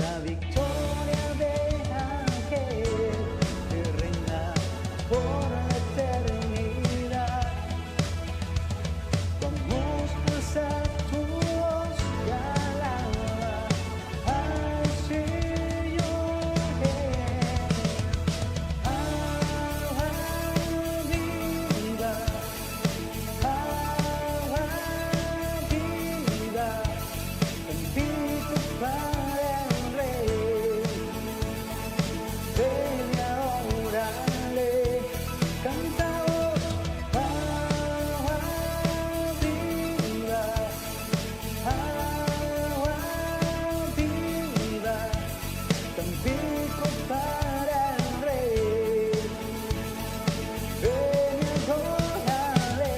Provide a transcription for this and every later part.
la victoria de aquel que reina por la eternidad. Vamos pues a tu voz y alaba al Señor. Agua viva, agua viva, bendito para el Rey. Ven y adórale, cantamos agua viva, bendito para el Rey. Ven y adórale.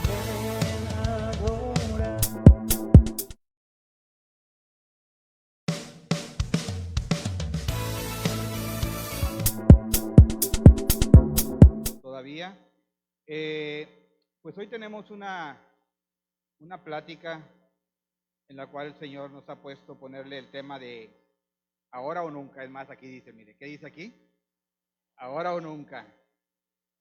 Ven a adorar. Todavía. Pues hoy tenemos una plática en la cual el Señor nos ha puesto ponerle el tema de ahora o nunca. Es más, aquí dice, mire, ¿qué dice aquí? Ahora o nunca.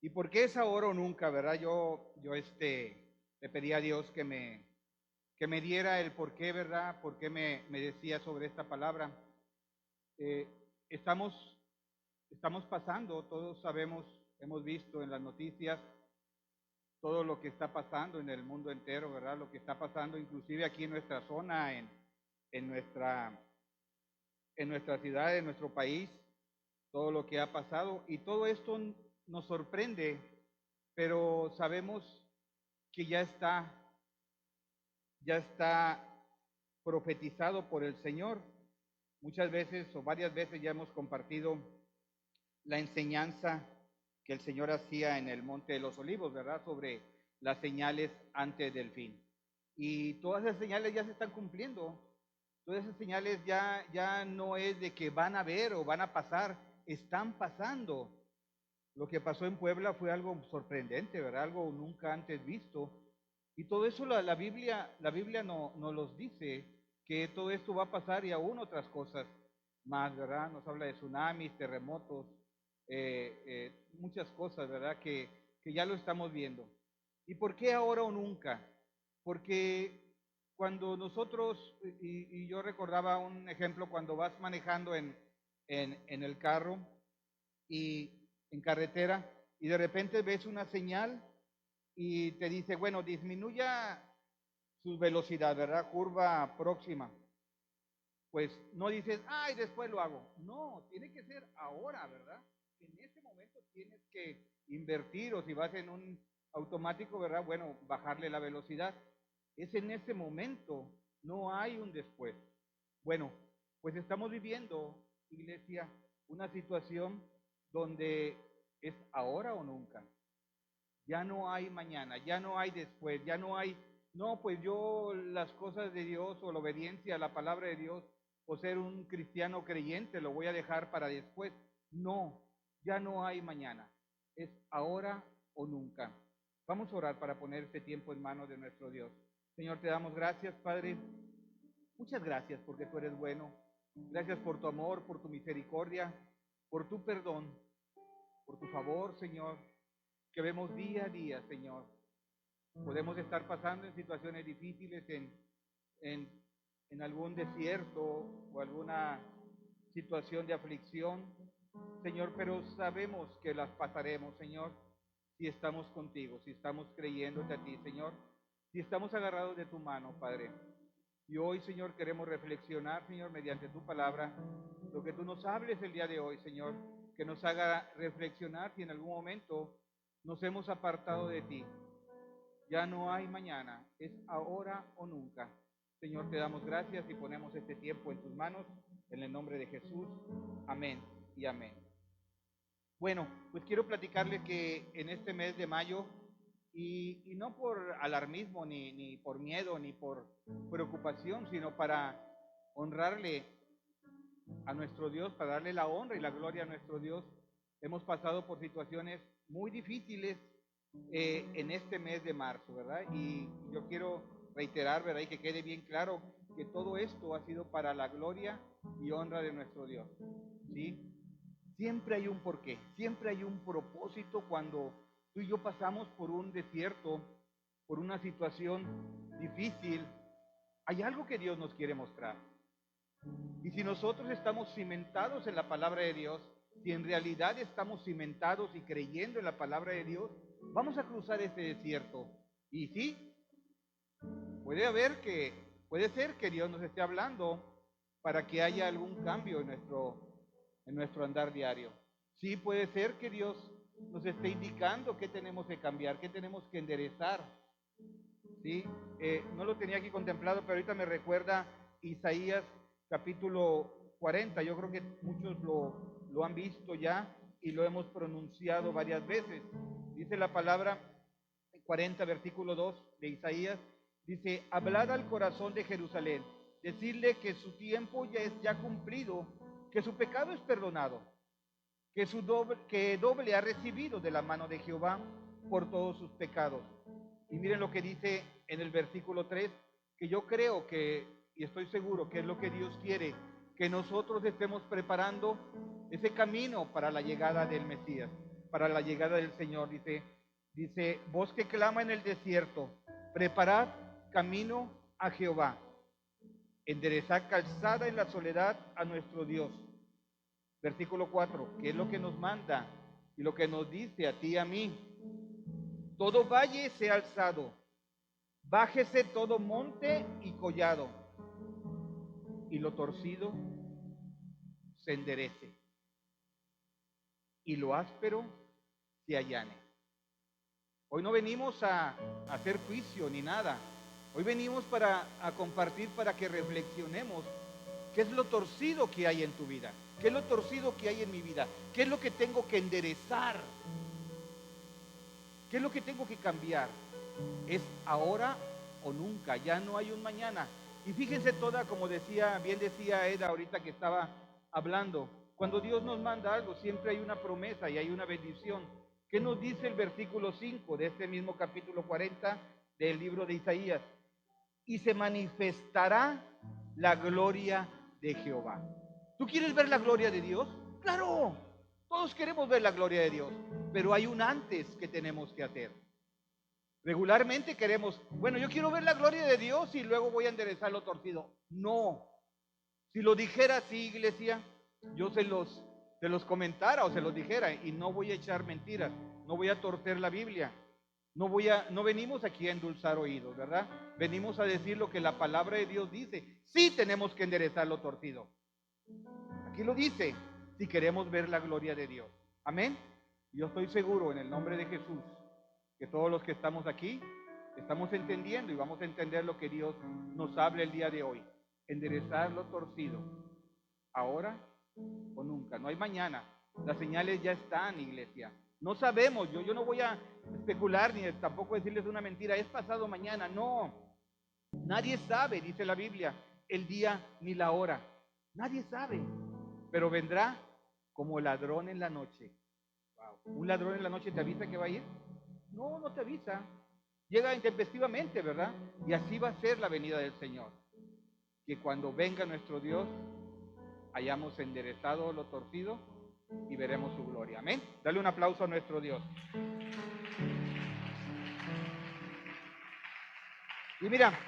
¿Y por qué es ahora o nunca, verdad? Le pedí a Dios que me diera el por qué, ¿verdad? ¿Por qué me decía sobre esta palabra? Eh, estamos, estamos pasando, todos sabemos, hemos visto en las noticias todo lo que está pasando en el mundo entero, ¿verdad? Lo que está pasando inclusive aquí en nuestra zona, en nuestra, en nuestra ciudad, en nuestro país, todo lo que ha pasado. Y todo esto nos sorprende, pero sabemos que ya está profetizado por el Señor. Muchas veces o varias veces ya hemos compartido la enseñanza que el Señor hacía en el Monte de los Olivos, ¿verdad? Sobre las señales antes del fin. Y todas esas señales ya se están cumpliendo. Todas esas señales ya no es de que van a ver o van a pasar, están pasando. Lo que pasó en Puebla fue algo sorprendente, ¿verdad? Algo nunca antes visto. Y todo eso la Biblia no los dice, que todo esto va a pasar y aún otras cosas más, ¿verdad? Nos habla de tsunamis, terremotos, muchas cosas, ¿verdad? Que ya lo estamos viendo. ¿Y por qué ahora o nunca? Porque cuando nosotros, y yo recordaba un ejemplo, cuando vas manejando en el carro y en carretera y de repente ves una señal y te dice, bueno, disminuya su velocidad, ¿verdad? Curva próxima. Pues no dices, ay, después lo hago. No, tiene que ser ahora, ¿verdad? En ese momento tienes que invertir o si vas en un automático, ¿verdad? Bueno, bajarle la velocidad. Es en ese momento, no hay un después. Bueno, pues estamos viviendo, iglesia, una situación donde es ahora o nunca. Ya no hay mañana, ya no hay después, ya no hay, no, pues yo las cosas de Dios o la obediencia a la palabra de Dios o ser un cristiano creyente lo voy a dejar para después. No, ya no hay mañana, es ahora o nunca. Vamos a orar para poner este tiempo en manos de nuestro Dios. Señor, te damos gracias, Padre. Muchas gracias porque tú eres bueno. Gracias por tu amor, por tu misericordia, por tu perdón, por tu favor, Señor, que vemos día a día, Señor. Podemos estar pasando en situaciones difíciles, en, en algún desierto o alguna situación de aflicción, Señor, pero sabemos que las pasaremos, Señor, si estamos contigo, si estamos creyéndote a ti, Señor, si estamos agarrados de tu mano, Padre. Y hoy, Señor, queremos reflexionar, Señor, mediante tu palabra, lo que tú nos hables el día de hoy, Señor, que nos haga reflexionar si en algún momento nos hemos apartado de ti. Ya no hay mañana, es ahora o nunca. Señor, te damos gracias y ponemos este tiempo en tus manos, en el nombre de Jesús. Amén y amén. Bueno, pues quiero platicarles que en este mes de mayo, y no por alarmismo, ni por miedo, ni por preocupación, sino para honrarle a nuestro Dios, para darle la honra y la gloria a nuestro Dios, hemos pasado por situaciones muy difíciles en este mes de marzo, ¿verdad? Y yo quiero reiterar, ¿verdad? Y que quede bien claro que todo esto ha sido para la gloria y honra de nuestro Dios, ¿sí? Siempre hay un porqué, siempre hay un propósito cuando tú y yo pasamos por un desierto, por una situación difícil. Hay algo que Dios nos quiere mostrar. Y si nosotros estamos cimentados en la palabra de Dios, si en realidad estamos cimentados y creyendo en la palabra de Dios, vamos a cruzar este desierto. Y sí, puede ser que Dios nos esté hablando para que haya algún cambio en nuestro andar diario. Sí, puede ser que Dios nos esté indicando qué tenemos que cambiar, qué tenemos que enderezar. ¿Sí? No lo tenía aquí contemplado, pero ahorita me recuerda Isaías capítulo 40. Yo creo que muchos lo han visto ya y lo hemos pronunciado varias veces. Dice la palabra 40, versículo 2 de Isaías, dice, hablad al corazón de Jerusalén, decirle que su tiempo ya es ya cumplido, que su pecado es perdonado, que doble ha recibido de la mano de Jehová por todos sus pecados. Y miren lo que dice en el versículo 3, que yo creo que, y estoy seguro que es lo que Dios quiere, que nosotros estemos preparando ese camino para la llegada del Mesías, para la llegada del Señor. Dice, voz que clama en el desierto, preparad camino a Jehová, enderezad calzada en la soledad a nuestro Dios. Versículo 4, que es lo que nos manda y lo que nos dice a ti y a mí. Todo valle sea alzado, bájese todo monte y collado, y lo torcido se enderece, y lo áspero se allane. Hoy no venimos a hacer juicio ni nada. Hoy venimos a compartir, para que reflexionemos qué es lo torcido que hay en tu vida, qué es lo torcido que hay en mi vida, qué es lo que tengo que enderezar, qué es lo que tengo que cambiar. Es ahora o nunca, ya no hay un mañana. Y fíjense toda, como bien decía Eda ahorita que estaba hablando, cuando Dios nos manda algo, siempre hay una promesa y hay una bendición. ¿Qué nos dice el versículo 5 de este mismo capítulo 40 del libro de Isaías? Y se manifestará la gloria de Jehová. ¿Tú quieres ver la gloria de Dios? Claro, todos queremos ver la gloria de Dios, pero hay un antes que tenemos que hacer. Regularmente queremos, bueno, yo quiero ver la gloria de Dios y luego voy a enderezar lo torcido. No, si lo dijera así, iglesia, yo se los comentara o se los dijera, y no voy a echar mentiras, no voy a torcer la Biblia, no venimos aquí a endulzar oídos, ¿verdad? Venimos a decir lo que la palabra de Dios dice. Sí tenemos que enderezar lo torcido. Aquí lo dice, si queremos ver la gloria de Dios. Amén. Yo estoy seguro en el nombre de Jesús que todos los que estamos aquí estamos entendiendo y vamos a entender lo que Dios nos habla el día de hoy. Enderezar lo torcido, ahora o nunca. No hay mañana. Las señales ya están, iglesia. No sabemos, yo no voy a especular ni tampoco decirles una mentira, es pasado mañana. No, nadie sabe, dice la Biblia, el día ni la hora. Nadie sabe, pero vendrá como ladrón en la noche. Wow. ¿Un ladrón en la noche te avisa que va a ir? No, no te avisa. Llega intempestivamente, ¿verdad? Y así va a ser la venida del Señor. Que cuando venga nuestro Dios, hayamos enderezado lo torcido y veremos su gloria. Amén. Dale un aplauso a nuestro Dios. Y mira,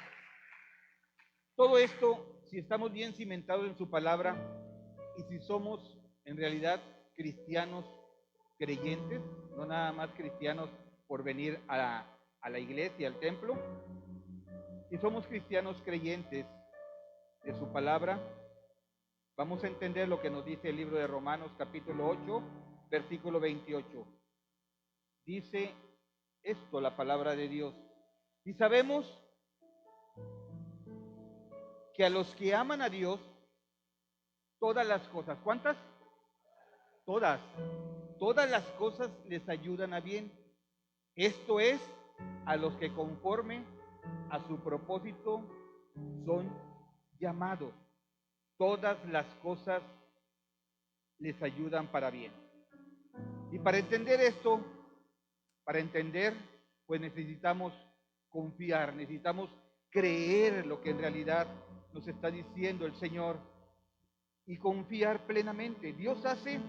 todo esto, si estamos bien cimentados en su palabra y si somos en realidad cristianos creyentes, no nada más cristianos por venir a la iglesia, al templo, si somos cristianos creyentes, de su palabra, vamos a entender lo que nos dice el libro de Romanos capítulo 8, versículo 28. Dice esto la palabra de Dios. Y sabemos que a los que aman a Dios, todas las cosas, ¿cuántas? Todas, todas las cosas les ayudan a bien. Esto es, a los que conforme a su propósito son llamados. Todas las cosas les ayudan para bien. Y para entender esto, pues necesitamos confiar, necesitamos creer lo que en realidad nos está diciendo el Señor y confiar plenamente. Dios hace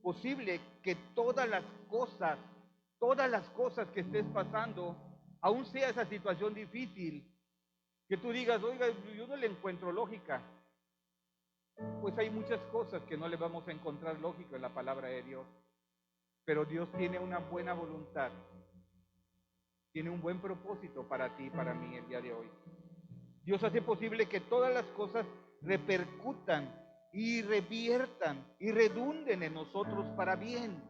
posible que todas las cosas que estés pasando, aún sea esa situación difícil, que tú digas, oiga, yo no le encuentro lógica. Pues hay muchas cosas que no le vamos a encontrar lógica en la palabra de Dios. Pero Dios tiene una buena voluntad, tiene un buen propósito para ti y para mí el día de hoy. Dios hace posible que todas las cosas repercutan y reviertan y redunden en nosotros para bien.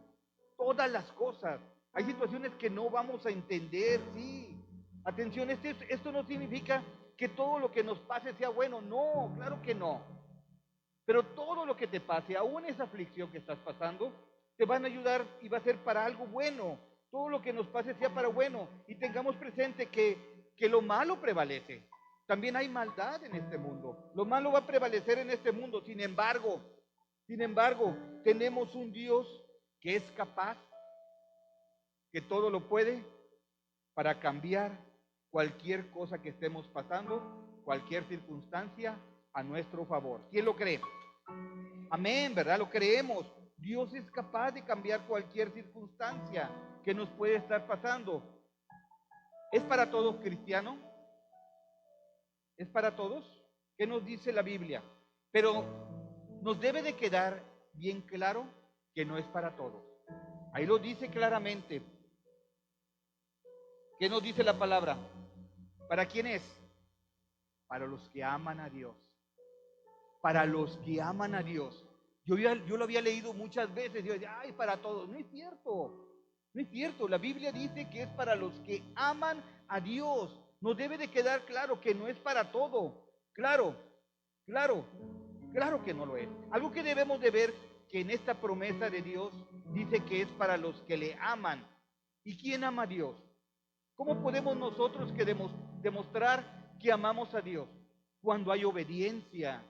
Todas las cosas. Hay situaciones que no vamos a entender, sí. Atención, esto no significa que todo lo que nos pase sea bueno. No, claro que no. Pero todo lo que te pase, aún esa aflicción que estás pasando, te van a ayudar y va a ser para algo bueno. Todo lo que nos pase sea para bueno. Y tengamos presente que lo malo prevalece. También hay maldad en este mundo. Lo malo va a prevalecer en este mundo. Sin embargo, tenemos un Dios que es capaz, que todo lo puede, para cambiar cualquier cosa que estemos pasando, cualquier circunstancia a nuestro favor. ¿Quién lo cree? Amén, ¿verdad? Lo creemos. Dios es capaz de cambiar cualquier circunstancia que nos puede estar pasando. ¿Es para todos, cristiano? ¿Es para todos? ¿Qué nos dice la Biblia? Pero nos debe de quedar bien claro que no es para todos. Ahí lo dice claramente. ¿Qué nos dice la palabra? ¿Para quién es? Para los que aman a Dios. Para los que aman a Dios. Yo lo había leído muchas veces. Yo decía, ay, para todos. No es cierto. No es cierto. La Biblia dice que es para los que aman a Dios. Nos debe de quedar claro que no es para todo. Claro que no lo es. Algo que debemos de ver, que en esta promesa de Dios dice que es para los que le aman. ¿Y quién ama a Dios? ¿Cómo podemos nosotros demostrar que amamos a Dios? Cuando hay obediencia,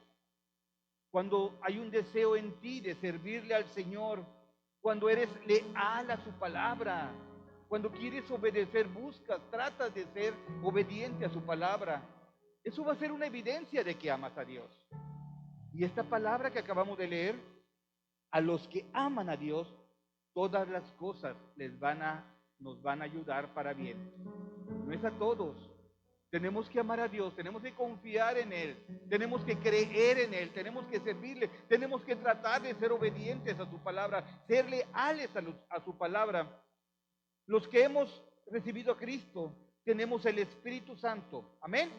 cuando hay un deseo en ti de servirle al Señor, cuando eres leal a su palabra, cuando quieres obedecer, tratas de ser obediente a su palabra. Eso va a ser una evidencia de que amas a Dios. Y esta palabra que acabamos de leer, a los que aman a Dios, todas las cosas nos van a ayudar para bien. No es a todos. Tenemos que amar a Dios, tenemos que confiar en Él, tenemos que creer en Él, tenemos que servirle, tenemos que tratar de ser obedientes a su palabra, ser leales a su palabra. Los que hemos recibido a Cristo, tenemos el Espíritu Santo. Amén.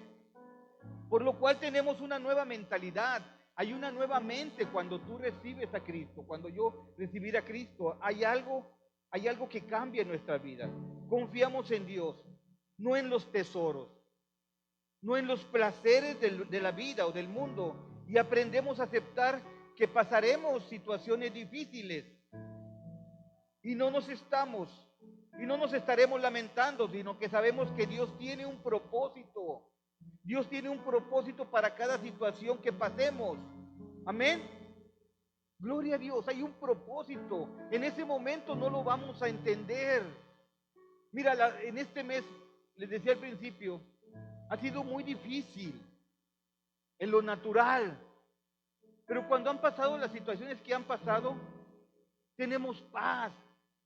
Por lo cual tenemos una nueva mentalidad. Hay una nueva mente cuando tú recibes a Cristo. Cuando yo recibí a Cristo, hay algo que cambia en nuestra vida. Confiamos en Dios, no en los tesoros, no en los placeres de la vida o del mundo. Y aprendemos a aceptar que pasaremos situaciones difíciles. Y no nos estaremos lamentando, sino que sabemos que Dios tiene un propósito. Dios tiene un propósito para cada situación que pasemos. Amén. Gloria a Dios, hay un propósito. En ese momento no lo vamos a entender. Mira, en este mes, les decía al principio, ha sido muy difícil en lo natural. Pero cuando han pasado las situaciones que han pasado, tenemos paz.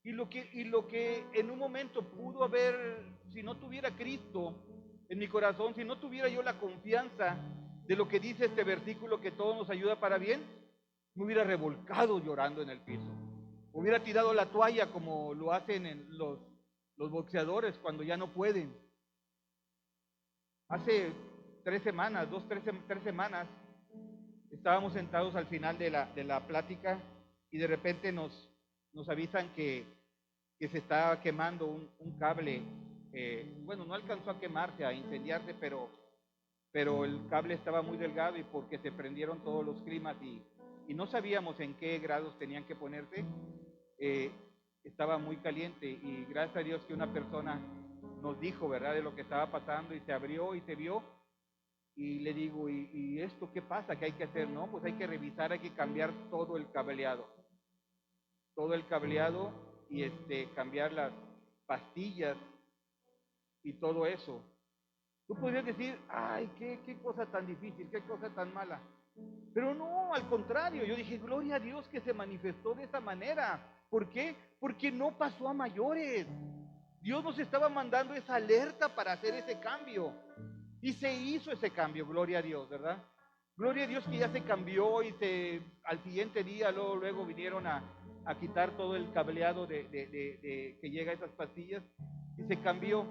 Y lo que en un momento pudo haber, si no tuviera Cristo en mi corazón, si no tuviera yo la confianza de lo que dice este versículo, que todo nos ayuda para bien, me hubiera revolcado llorando en el piso. Hubiera tirado la toalla como lo hacen los boxeadores cuando ya no pueden. Hace 3 semanas, 3 semanas, estábamos sentados al final de la plática y de repente nos avisan que se estaba quemando un cable. Bueno, no alcanzó a quemarse, a incendiarse, pero el cable estaba muy delgado y porque se prendieron todos los climas y no sabíamos en qué grados tenían que ponerse, eh, estaba muy caliente y gracias a Dios que una persona nos dijo, ¿verdad?, de lo que estaba pasando y se abrió y se vio y le digo, ¿y esto qué pasa? ¿Qué hay que hacer? No, pues hay que revisar, hay que cambiar todo el cableado y cambiar las pastillas y todo eso. Tú podrías decir, ay, qué cosa tan difícil, qué cosa tan mala. Pero no, al contrario, yo dije, gloria a Dios que se manifestó de esa manera. ¿Por qué? Porque no pasó a mayores. Dios nos estaba mandando esa alerta para hacer ese cambio. Y se hizo ese cambio, gloria a Dios, ¿verdad? Gloria a Dios que ya se cambió y al siguiente día luego vinieron a quitar todo el cableado que llega a esas pastillas y se cambió.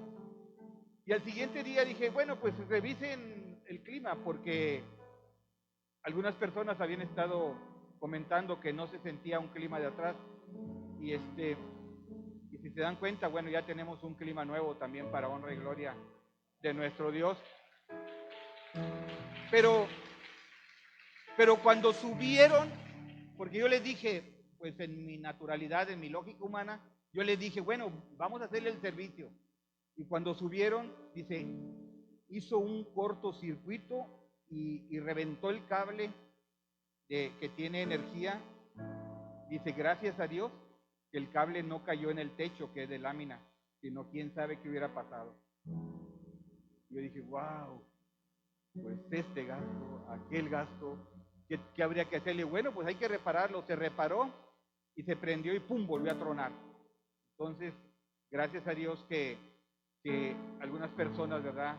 Y al siguiente día dije, bueno, pues revisen el clima porque algunas personas habían estado comentando que no se sentía un clima de atrás y y si se dan cuenta, bueno, ya tenemos un clima nuevo también para honra y gloria de nuestro Dios. Pero cuando subieron, porque yo les dije, pues en mi naturalidad, en mi lógica humana, yo les dije, bueno, vamos a hacerle el servicio. Y cuando subieron, dice, hizo un cortocircuito y reventó el cable que tiene energía. Dice, gracias a Dios que el cable no cayó en el techo, que es de lámina, sino quién sabe qué hubiera pasado. Yo dije, wow, pues este gasto, aquel gasto, ¿qué habría que hacerle? Bueno, pues hay que repararlo. Se reparó y se prendió y pum, volvió a tronar. Entonces, gracias a Dios que algunas personas, ¿verdad?,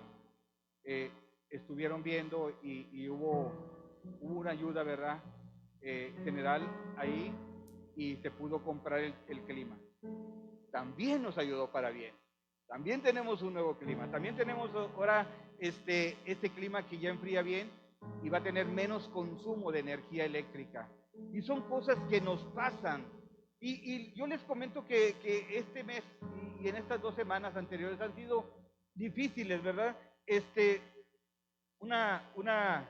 estuvieron viendo y hubo una ayuda, ¿verdad?, general ahí y se pudo comprar el clima. También nos ayudó para bien. También tenemos un nuevo clima. También tenemos ahora este clima que ya enfría bien y va a tener menos consumo de energía eléctrica. Y son cosas que nos pasan. Y yo les comento que este mes y en estas 2 semanas anteriores han sido difíciles, ¿verdad? Una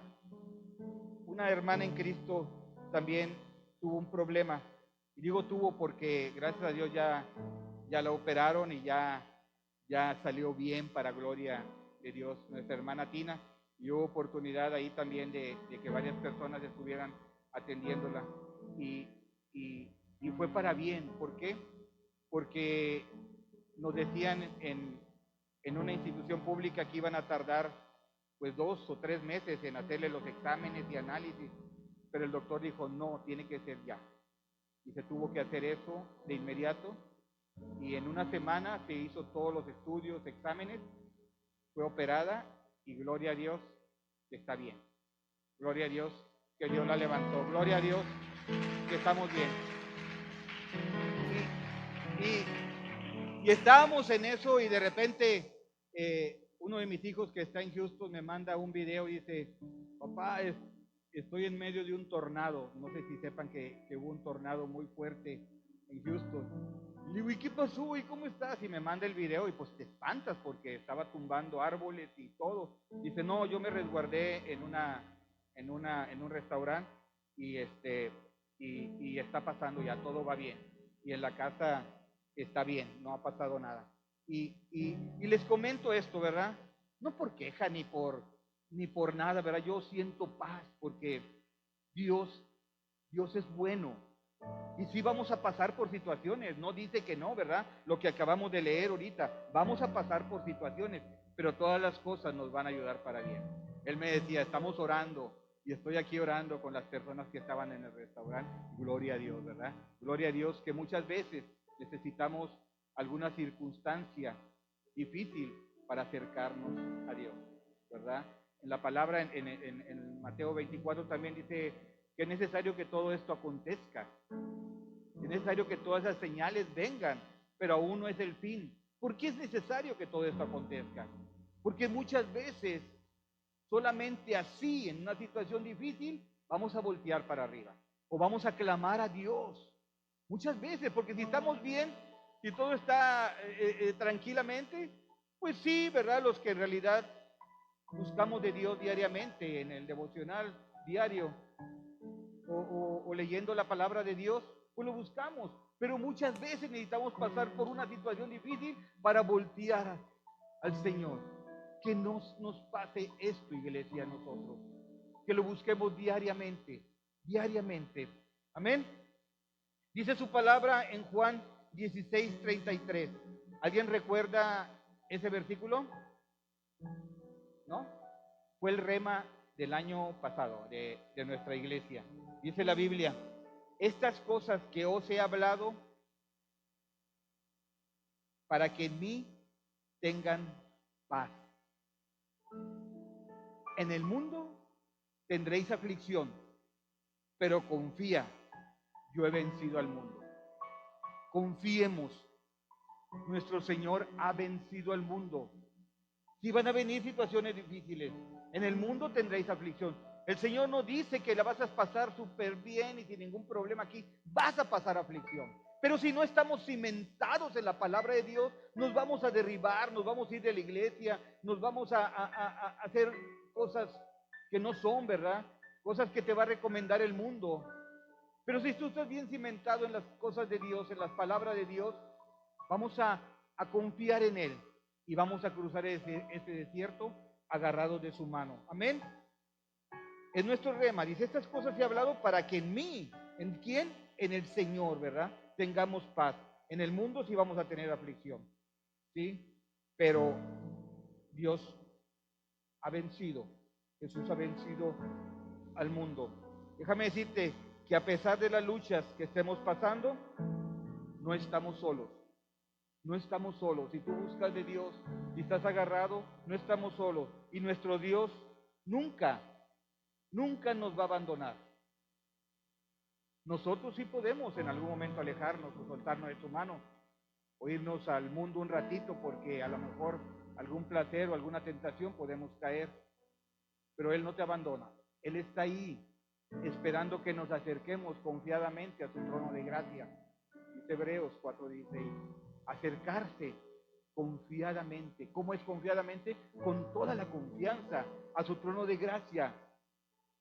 hermana en Cristo también tuvo un problema. Y digo tuvo porque gracias a Dios ya la operaron y ya salió bien para gloria de Dios. Nuestra hermana Tina, y hubo oportunidad ahí también de que varias personas estuvieran atendiéndola. Y fue para bien. ¿Por qué? Porque nos decían en una institución pública que iban a tardar pues 2 o 3 meses en hacerle los exámenes y análisis, pero el doctor dijo, no, tiene que ser ya. Y se tuvo que hacer eso de inmediato, y en una semana se hizo todos los estudios, exámenes, fue operada, y gloria a Dios que está bien. Gloria a Dios que Dios la levantó. Gloria a Dios que estamos bien. Y estábamos en eso y de repente uno de mis hijos que está en Houston me manda un video y dice, papá, estoy en medio de un tornado. No sé si sepan que hubo un tornado muy fuerte en Houston. Y le digo, ¿y qué pasó? ¿Y cómo estás? Y me manda el video y pues te espantas porque estaba tumbando árboles y todo. Dice, no, yo me resguardé en un restaurante y está pasando ya, todo va bien. Y en la casa está bien, no ha pasado nada. Y les comento esto, ¿verdad? No por queja ni por nada, ¿verdad? Yo siento paz porque Dios es bueno. Y sí vamos a pasar por situaciones, no dice que no, ¿verdad? Lo que acabamos de leer ahorita, vamos a pasar por situaciones, pero todas las cosas nos van a ayudar para bien. Él me decía, estamos orando, y estoy aquí orando con las personas que estaban en el restaurante. Gloria a Dios, ¿verdad? Gloria a Dios que muchas veces necesitamos alguna circunstancia difícil para acercarnos a Dios, ¿verdad? En la palabra, en Mateo 24 también dice que es necesario que todo esto acontezca. Es necesario que todas esas señales vengan, pero aún no es el fin. ¿Por qué es necesario que todo esto acontezca? Porque muchas veces, solamente así, en una situación difícil, vamos a voltear para arriba o vamos a clamar a Dios. Muchas veces, porque si estamos bien, si todo está tranquilamente, pues sí, ¿verdad? Los que en realidad buscamos de Dios diariamente en el devocional diario o leyendo la palabra de Dios, pues lo buscamos. Pero muchas veces necesitamos pasar por una situación difícil para voltear al Señor. Que nos pase esto, iglesia, a nosotros. Que lo busquemos diariamente, diariamente. Amén. Dice su palabra en Juan 16:33. ¿Alguien recuerda ese versículo? ¿No? Fue el rema del año pasado de nuestra iglesia. Dice la Biblia, estas cosas que os he hablado para que en mí tengan paz. En el mundo tendréis aflicción, pero confía, yo he vencido al mundo. Confiemos, nuestro Señor ha vencido al mundo. Si van a venir situaciones difíciles, en el mundo tendréis aflicción. El Señor no dice que la vas a pasar súper bien y sin ningún problema aquí. Vas a pasar aflicción. Pero si no estamos cimentados en la palabra de Dios, nos vamos a derribar, nos vamos a ir de la iglesia, nos vamos a hacer cosas que no son, ¿verdad? Cosas que te va a recomendar el mundo. Pero si tú estás bien cimentado en las cosas de Dios, en las palabras de Dios, vamos a confiar en Él y vamos a cruzar ese desierto agarrados de su mano. Amén. Es nuestro rema. Dice, estas cosas he hablado para que en mí, ¿en quién? En el Señor, ¿verdad? Tengamos paz. En el mundo sí vamos a tener aflicción, ¿sí? Pero Dios ha vencido. Jesús ha vencido al mundo. Déjame decirte que a pesar de las luchas que estemos pasando, no estamos solos. No estamos solos. Si tú buscas de Dios y estás agarrado, no estamos solos. Y nuestro Dios nunca nos va a abandonar. Nosotros sí podemos en algún momento alejarnos o soltarnos de su mano o irnos al mundo un ratito porque a lo mejor algún placer o alguna tentación podemos caer. Pero Él no te abandona. Él está ahí esperando que nos acerquemos confiadamente a su trono de gracia. Dice Hebreos 4:16. Acercarse confiadamente. ¿Cómo es confiadamente? Con toda la confianza a su trono de gracia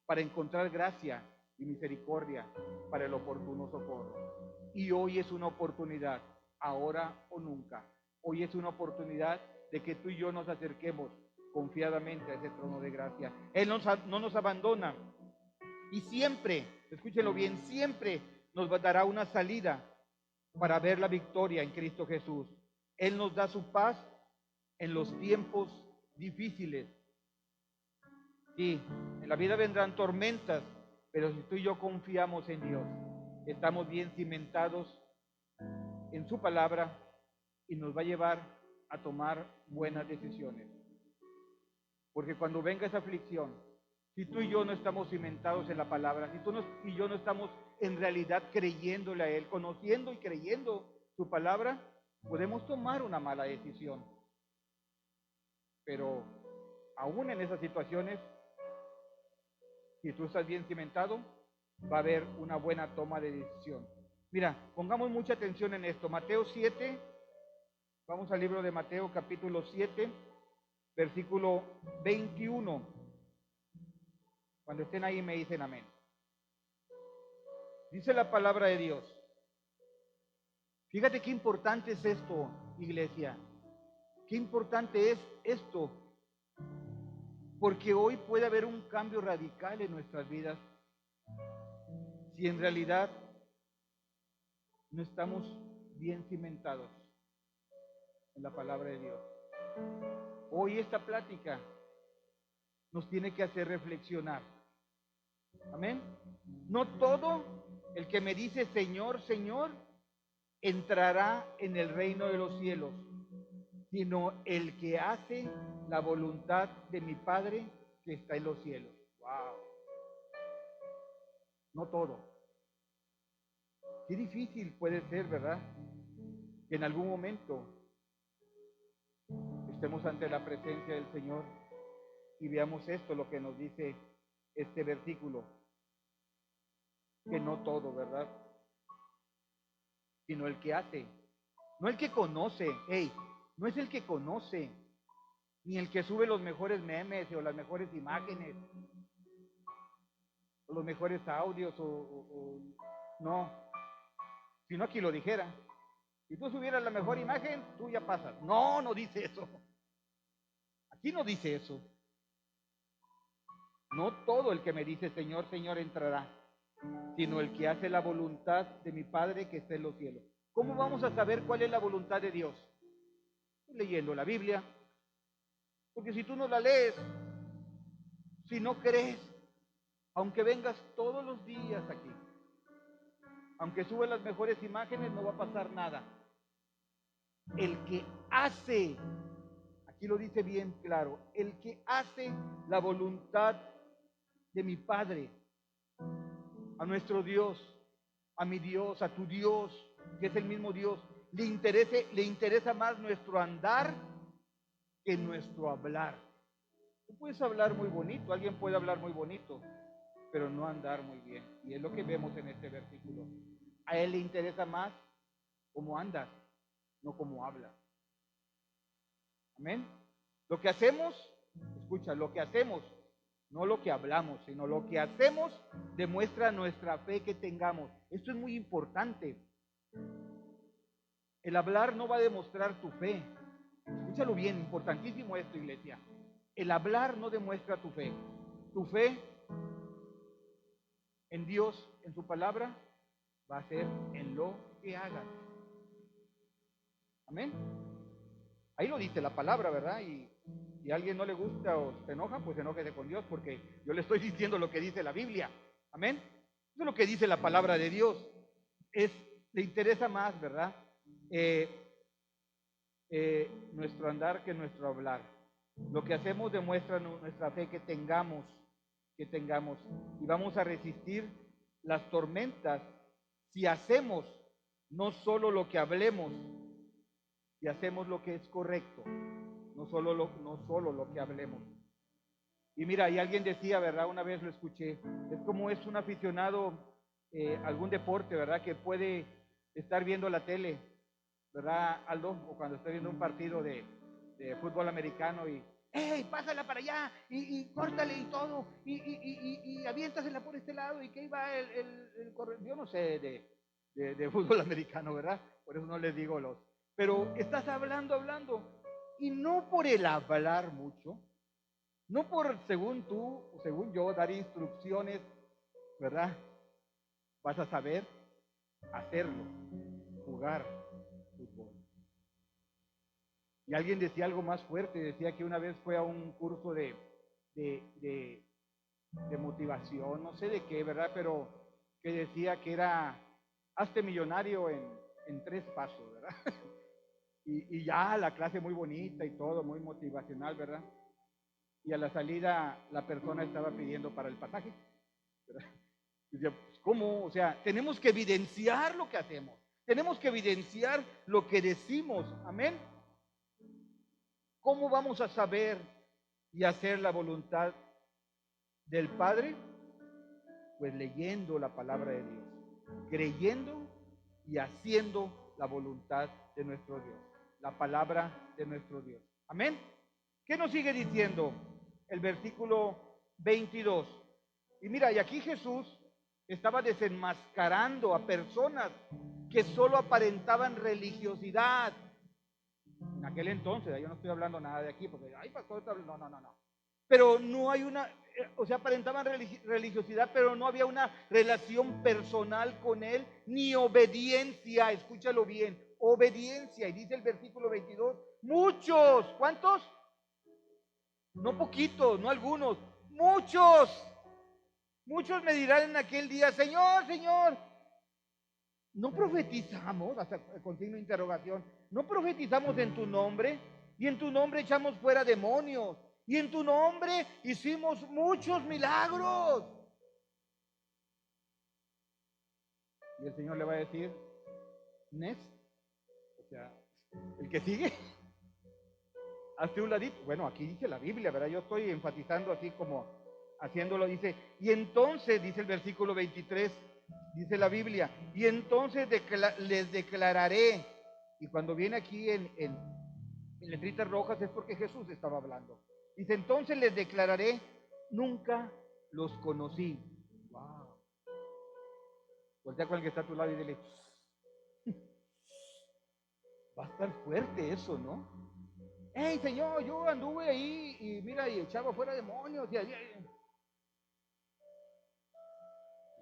para encontrar gracia y misericordia para el oportuno socorro. Y hoy es una oportunidad, ahora o nunca. Hoy es una oportunidad de que tú y yo nos acerquemos confiadamente a ese trono de gracia. Él no nos abandona y siempre, escúchelo bien, siempre nos dará una salida para ver la victoria en Cristo Jesús. Él nos da su paz en los tiempos difíciles. Sí, en la vida vendrán tormentas, pero si tú y yo confiamos en Dios, estamos bien cimentados en su palabra y nos va a llevar a tomar buenas decisiones. Porque cuando venga esa aflicción, si tú y yo no estamos cimentados en la palabra, si tú y yo no estamos en realidad creyéndole a Él, conociendo y creyendo su palabra, podemos tomar una mala decisión. Pero aún en esas situaciones, si tú estás bien cimentado, va a haber una buena toma de decisión. Mira, pongamos mucha atención en esto. Mateo 7, vamos al libro de Mateo capítulo 7, versículo 21. Cuando estén ahí me dicen amén. Dice la palabra de Dios. Fíjate qué importante es esto, iglesia. Qué importante es esto. Porque hoy puede haber un cambio radical en nuestras vidas si en realidad no estamos bien cimentados en la palabra de Dios. Hoy esta plática nos tiene que hacer reflexionar. Amén. No todo el que me dice Señor, Señor, entrará en el reino de los cielos, sino el que hace la voluntad de mi Padre que está en los cielos. Wow. No todo. Qué difícil puede ser, ¿verdad? Que en algún momento estemos ante la presencia del Señor y veamos esto, lo que nos dice este versículo. que no todo, ¿verdad? Sino el que hace, no el que conoce, hey, no es el que conoce, ni el que sube los mejores memes o las mejores imágenes, o los mejores audios, no, sino aquí lo dijera. Si tú subieras la mejor imagen, tú ya pasas. No, no dice eso. Aquí no dice eso. No todo el que me dice Señor, Señor entrará, sino el que hace la voluntad de mi Padre que está en los cielos. ¿Cómo vamos a saber cuál es la voluntad de Dios? Leyendo la Biblia. Porque si tú no la lees, si no crees, aunque vengas todos los días aquí, aunque subas las mejores imágenes, no va a pasar nada. El que hace, aquí lo dice bien claro, el que hace la voluntad de mi Padre, a nuestro Dios, a mi Dios, a tu Dios, que es el mismo Dios, le interesa más nuestro andar que nuestro hablar. Tú puedes hablar muy bonito, alguien puede hablar muy bonito, pero no andar muy bien. Y es lo que vemos en este versículo. A él le interesa más cómo andas, no cómo hablas. Amén. Lo que hacemos, escucha, lo que hacemos, no lo que hablamos, sino lo que hacemos demuestra nuestra fe que tengamos. Esto es muy importante. El hablar no va a demostrar tu fe. Escúchalo bien, importantísimo esto, iglesia. El hablar no demuestra tu fe. Tu fe en Dios, en su palabra, va a ser en lo que hagas. Amén. Ahí lo dice la palabra, ¿verdad? Y a alguien no le gusta o se enoja, pues enójese con Dios, porque yo le estoy diciendo lo que dice la Biblia. Amén. Eso es lo que dice la palabra de Dios. Le interesa más, ¿verdad? Nuestro andar que nuestro hablar. Lo que hacemos demuestra nuestra fe que tengamos. Y vamos a resistir las tormentas si hacemos no solo lo que hablemos, si hacemos lo que es correcto, no solo lo que hablemos. Y mira, y alguien decía, ¿verdad? Una vez lo escuché, es como es un aficionado algún deporte, ¿verdad? Que puede estar viendo la tele, ¿verdad, Aldo? O cuando está viendo un partido de fútbol americano y ¡hey, pásala para allá! Y córtale y todo, y aviéntasela por este lado, y que ahí va el corredor. Yo no sé de fútbol americano, ¿verdad? Por eso no les digo pero estás hablando, y no por el hablar mucho, no por, según tú, o según yo, dar instrucciones, ¿verdad? Vas a saber hacerlo, jugar fútbol. Y alguien decía algo más fuerte, decía que una vez fue a un curso de motivación, no sé de qué, ¿verdad? Pero que decía que era, hazte millonario en 3 pasos, ¿verdad? Y ya la clase muy bonita y todo, muy motivacional, ¿verdad? Y a la salida la persona estaba pidiendo para el pasaje, ¿verdad? Y decía, pues, ¿cómo? O sea, tenemos que evidenciar lo que hacemos, tenemos que evidenciar lo que decimos, amén. ¿Cómo vamos a saber y hacer la voluntad del Padre? Pues leyendo la palabra de Dios, creyendo y haciendo la voluntad de nuestro Dios, la palabra de nuestro Dios. Amén. ¿Qué nos sigue diciendo el versículo 22? Y mira, y aquí Jesús estaba desenmascarando a personas que solo aparentaban religiosidad. En aquel entonces, yo no estoy hablando nada de aquí, porque, ay, pastor, no. Pero no hay o sea, aparentaban religiosidad, pero no había una relación personal con Él, ni obediencia, escúchalo bien, obediencia. Y dice el versículo 22, muchos, ¿cuántos? No poquitos, no algunos, muchos me dirán en aquel día, Señor, Señor, no profetizamos, hasta con signo de interrogación, no profetizamos en tu nombre, y en tu nombre echamos fuera demonios, y en tu nombre hicimos muchos milagros. Y el Señor le va a decir, next, o sea, el que sigue, hazte un ladito. Bueno, aquí dice la Biblia, ¿verdad? Yo estoy enfatizando así como haciéndolo, dice, y entonces, dice el versículo 23, dice la Biblia, y entonces les declararé, y cuando viene aquí en letritas rojas es porque Jesús estaba hablando. Dice, entonces les declararé, nunca los conocí. Wow. Voltea con el que está a tu lado y dile, va a estar fuerte eso, ¿no? Hey, Señor, yo anduve ahí y mira, y echaba fuera demonios.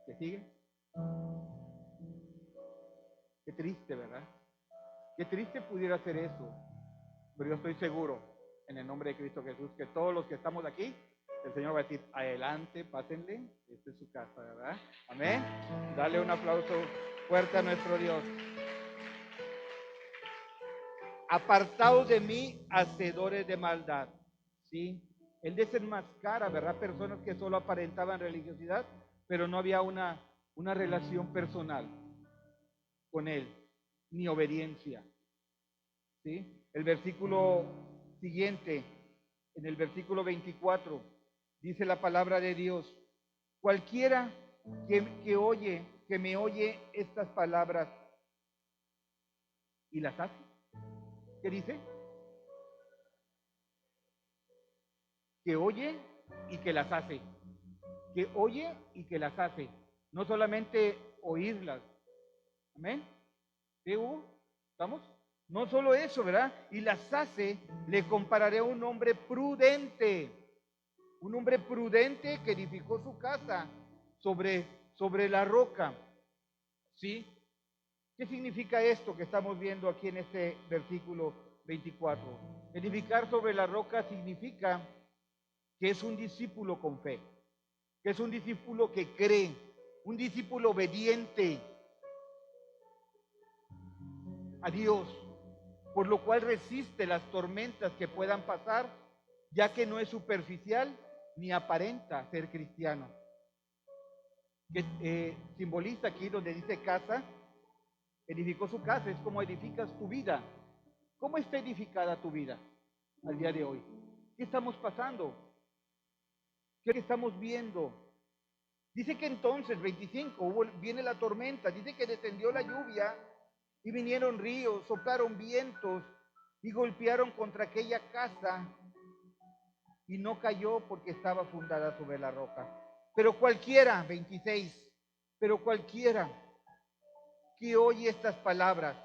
¿Qué sigue? Qué triste, ¿verdad? Qué triste pudiera ser eso. Pero yo estoy seguro, en el nombre de Cristo Jesús, que todos los que estamos aquí, el Señor va a decir, adelante, pásenle, esta es su casa, ¿verdad? Amén. Dale un aplauso fuerte a nuestro Dios. Apartados de mí, hacedores de maldad. ¿Sí? Él desenmascara, ¿verdad? Personas que solo aparentaban religiosidad, pero no había una relación personal con Él, ni obediencia. ¿Sí? El versículo siguiente, en el versículo 24, dice la palabra de Dios, cualquiera que me oye estas palabras y las hace. ¿Qué dice? Que oye y que las hace. Que oye y que las hace. No solamente oírlas. Amén. ¿Sí, Hugo? ¿Estamos? No solo eso, ¿verdad? Y las hace, le compararé a un hombre prudente. Un hombre prudente que edificó su casa sobre la roca. ¿Sí? ¿Qué significa esto que estamos viendo aquí en este versículo 24? Edificar sobre la roca significa que es un discípulo con fe, que es un discípulo que cree, un discípulo obediente a Dios, por lo cual resiste las tormentas que puedan pasar, ya que no es superficial ni aparenta ser cristiano. Que simboliza aquí donde dice casa, edificó su casa, es como edificas tu vida. ¿Cómo está edificada tu vida al día de hoy? ¿Qué estamos pasando? ¿Qué estamos viendo? Dice que entonces, 25, viene la tormenta, dice que descendió la lluvia y vinieron ríos, soplaron vientos y golpearon contra aquella casa y no cayó porque estaba fundada sobre la roca. Pero cualquiera, 26, pero cualquiera que oye estas palabras,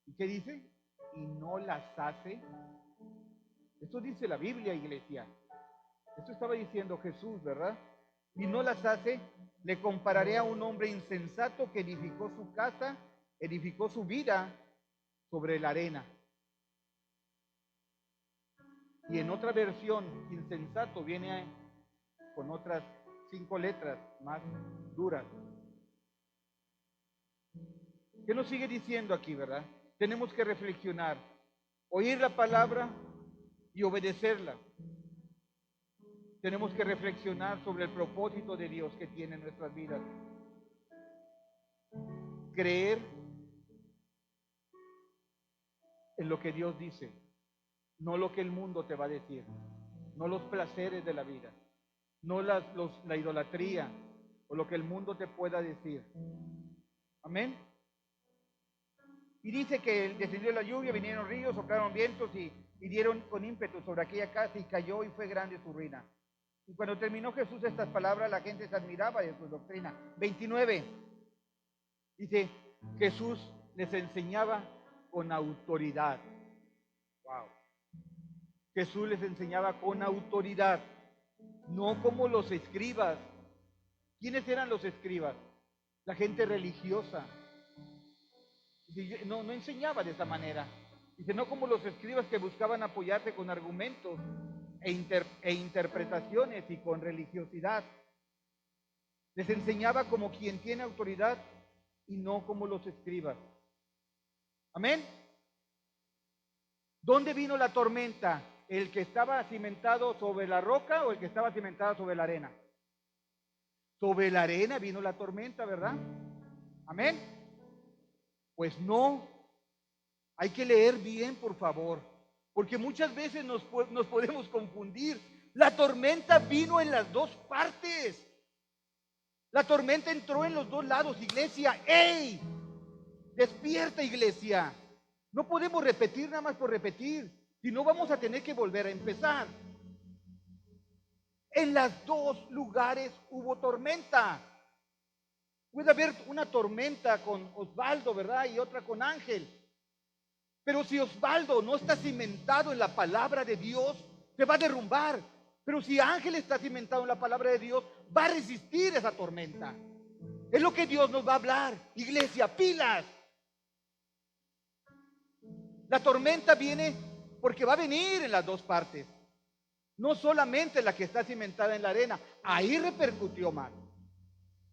¿y qué dice? Y no las hace. Esto dice la Biblia, iglesia. Esto estaba diciendo Jesús, ¿verdad? Y no las hace, le compararé a un hombre insensato que edificó su casa, edificó su vida sobre la arena. Y en otra versión, insensato viene con otras 5 letras más duras. ¿Qué nos sigue diciendo aquí, verdad? Tenemos que reflexionar, oír la palabra y obedecerla. Tenemos que reflexionar sobre el propósito de Dios que tiene en nuestras vidas. Creer en lo que Dios dice, no lo que el mundo te va a decir, no los placeres de la vida, no la idolatría o lo que el mundo te pueda decir. Amén. Y dice que descendió la lluvia, vinieron ríos, soplaron vientos y dieron con ímpetu sobre aquella casa y cayó y fue grande su ruina. Y cuando terminó Jesús estas palabras, la gente se admiraba de su doctrina. 29. Dice, Jesús les enseñaba con autoridad. Wow. Jesús les enseñaba con autoridad, no como los escribas. ¿Quiénes eran los escribas? La gente religiosa. No enseñaba de esa manera. Dice, no como los escribas que buscaban apoyarse con argumentos e interpretaciones y con religiosidad. Les enseñaba como quien tiene autoridad y no como los escribas. Amén. ¿Dónde vino la tormenta? ¿El que estaba cimentado sobre la roca o el que estaba cimentado sobre la arena? Sobre la arena vino la tormenta, ¿verdad? Amén. Pues no. Hay que leer bien, por favor, porque muchas veces nos podemos confundir La tormenta vino en las dos partes. La tormenta entró en los dos lados, iglesia. ¡Ey! Despierta, iglesia. No podemos repetir nada más por repetir, sino vamos a tener que volver a empezar. En los dos lugares hubo tormenta. Puede haber una tormenta con Osvaldo, ¿verdad? Y otra con Ángel. Pero si Osvaldo no está cimentado en la palabra de Dios, se va a derrumbar. Pero si Ángel está cimentado en la palabra de Dios, va a resistir esa tormenta. Es lo que Dios nos va a hablar. Iglesia, pilas. La tormenta viene porque va a venir en las dos partes. No solamente la que está cimentada en la arena. Ahí repercutió mal.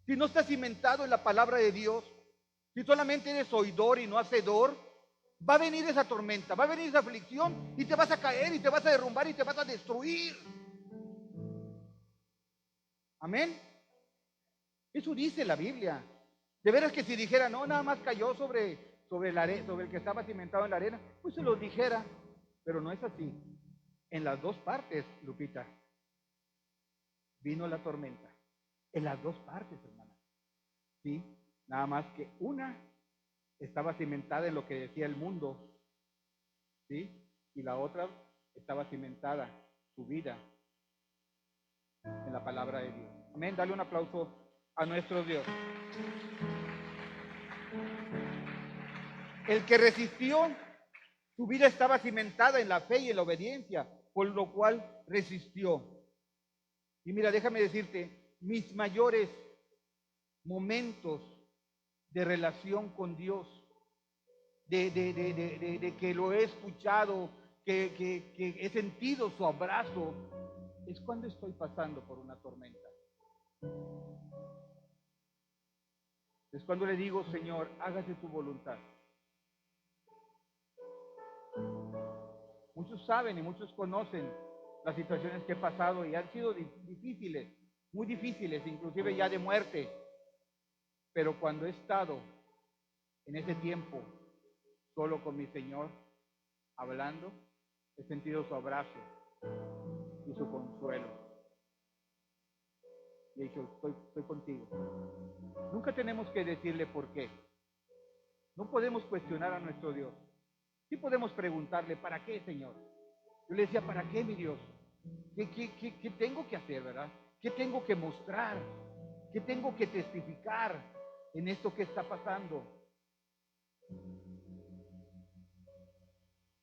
Si no está cimentado en la palabra de Dios, si solamente eres oidor y no hacedor, va a venir esa tormenta, va a venir esa aflicción y te vas a caer y te vas a derrumbar y te vas a destruir. Amén. Eso dice la Biblia. De veras que si dijera, no, nada más cayó sobre el que estaba cimentado en la arena, pues se lo dijera. Pero no es así. En las dos partes, Lupita, vino la tormenta. En las dos partes, hermana. Sí, nada más que una estaba cimentada en lo que decía el mundo, ¿sí? Y la otra estaba cimentada, su vida, en la palabra de Dios. Amén, dale un aplauso a nuestro Dios. El que resistió, su vida estaba cimentada en la fe y en la obediencia, por lo cual resistió. Y mira, déjame decirte, mis mayores momentos de relación con Dios, de que lo he escuchado, que he sentido su abrazo, es cuando estoy pasando por una tormenta. Es cuando le digo, Señor, hágase tu voluntad. Muchos saben y muchos conocen las situaciones que he pasado y han sido difíciles, muy difíciles, inclusive ya de muerte. Pero cuando he estado en ese tiempo solo con mi Señor, hablando, he sentido su abrazo y su consuelo. Y he dicho, estoy contigo. Nunca tenemos que decirle por qué. No podemos cuestionar a nuestro Dios. Sí podemos preguntarle, ¿para qué, Señor? Yo le decía, ¿para qué, mi Dios? ¿Qué tengo que hacer, verdad? ¿Qué tengo que mostrar? ¿Qué tengo que testificar en esto que está pasando?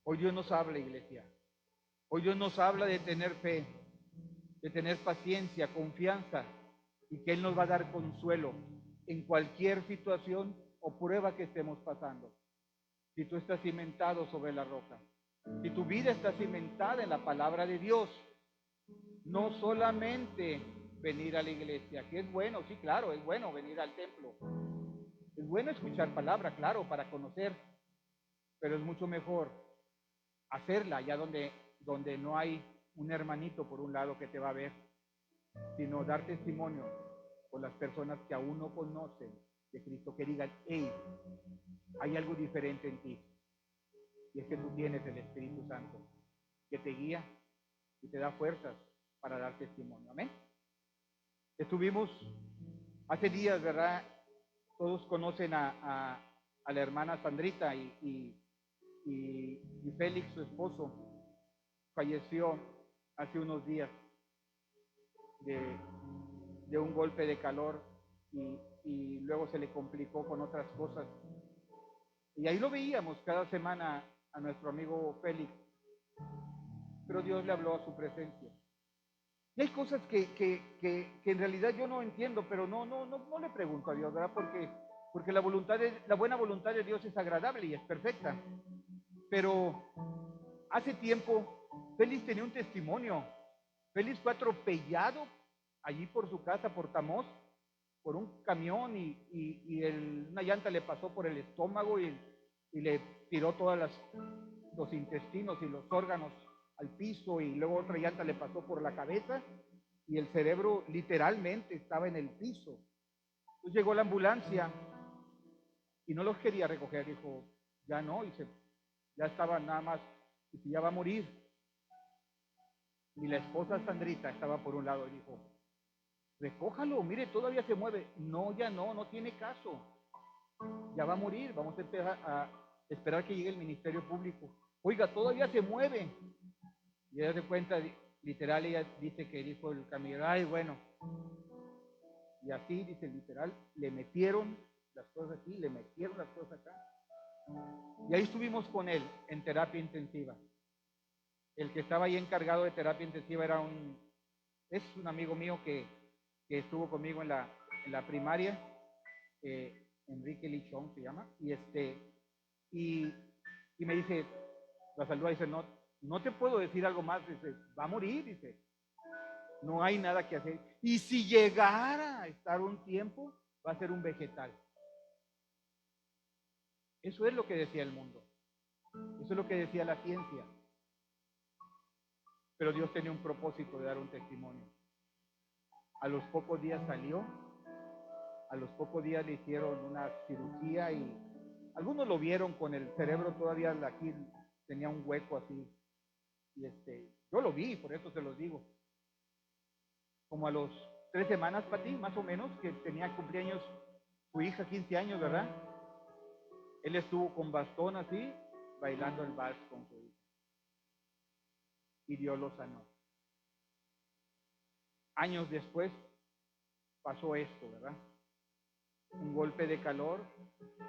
Hoy Dios nos habla, iglesia. Hoy Dios nos habla de tener fe, de tener paciencia, confianza, y que Él nos va a dar consuelo en cualquier situación o prueba que estemos pasando. Si tú estás cimentado sobre la roca, si tu vida está cimentada en la palabra de Dios, no solamente venir a la iglesia, que es bueno, sí, claro, es bueno venir al templo, es bueno escuchar palabra, claro, para conocer, pero es mucho mejor hacerla allá donde no hay un hermanito por un lado que te va a ver, sino dar testimonio con las personas que aún no conocen de Cristo, que digan, hey, hay algo diferente en ti, y es que tú tienes el Espíritu Santo que te guía y te da fuerzas para dar testimonio. Amén. Estuvimos hace días, ¿verdad? Todos conocen a la hermana Sandrita y Félix, su esposo, falleció hace unos días de un golpe de calor y luego se le complicó con otras cosas. Y ahí lo veíamos cada semana a nuestro amigo Félix, pero Dios le habló a su presencia. Y hay cosas que en realidad yo no entiendo, pero no le pregunto a Dios, ¿verdad? Porque la buena voluntad de Dios es agradable y es perfecta. Pero hace tiempo, Félix tenía un testimonio. Félix fue atropellado allí por su casa, por Tamós, por un camión y una llanta le pasó por el estómago y le tiró todos los intestinos y los órganos al piso, y luego otra llanta le pasó por la cabeza y el cerebro literalmente estaba en el piso. Entonces llegó la ambulancia y no los quería recoger, dijo, ya no, ya estaba nada más, y ya va a morir. Y la esposa Sandrita estaba por un lado y dijo, recójalo, mire, todavía se mueve. No, ya no, no tiene caso. Ya va a morir, vamos a esperar que llegue el Ministerio Público. Oiga, todavía se mueve. Y ella se cuenta, literal, ella dice que dijo el camionero, ay, bueno. Y así, dice literal, le metieron las cosas aquí, le metieron las cosas acá. Y ahí estuvimos con él en terapia intensiva. El que estaba ahí encargado de terapia intensiva es un amigo mío que estuvo conmigo en la primaria, Enrique Lichón se llama, y me dice, la saluda y dice, no te puedo decir algo más, dice, va a morir, dice, no hay nada que hacer. Y si llegara a estar un tiempo, va a ser un vegetal. Eso es lo que decía el mundo. Eso es lo que decía la ciencia. Pero Dios tenía un propósito de dar un testimonio. A los pocos días salió, a los pocos días le hicieron una cirugía y algunos lo vieron con el cerebro todavía aquí, tenía un hueco así. Y yo lo vi, por eso se los digo. Como a los 3 semanas, Pati, más o menos, que tenía cumpleaños su hija, 15 años, ¿verdad? Él estuvo con bastón así, bailando el vals con su hija. Y Dios lo sanó. Años después pasó esto, ¿verdad? Un golpe de calor,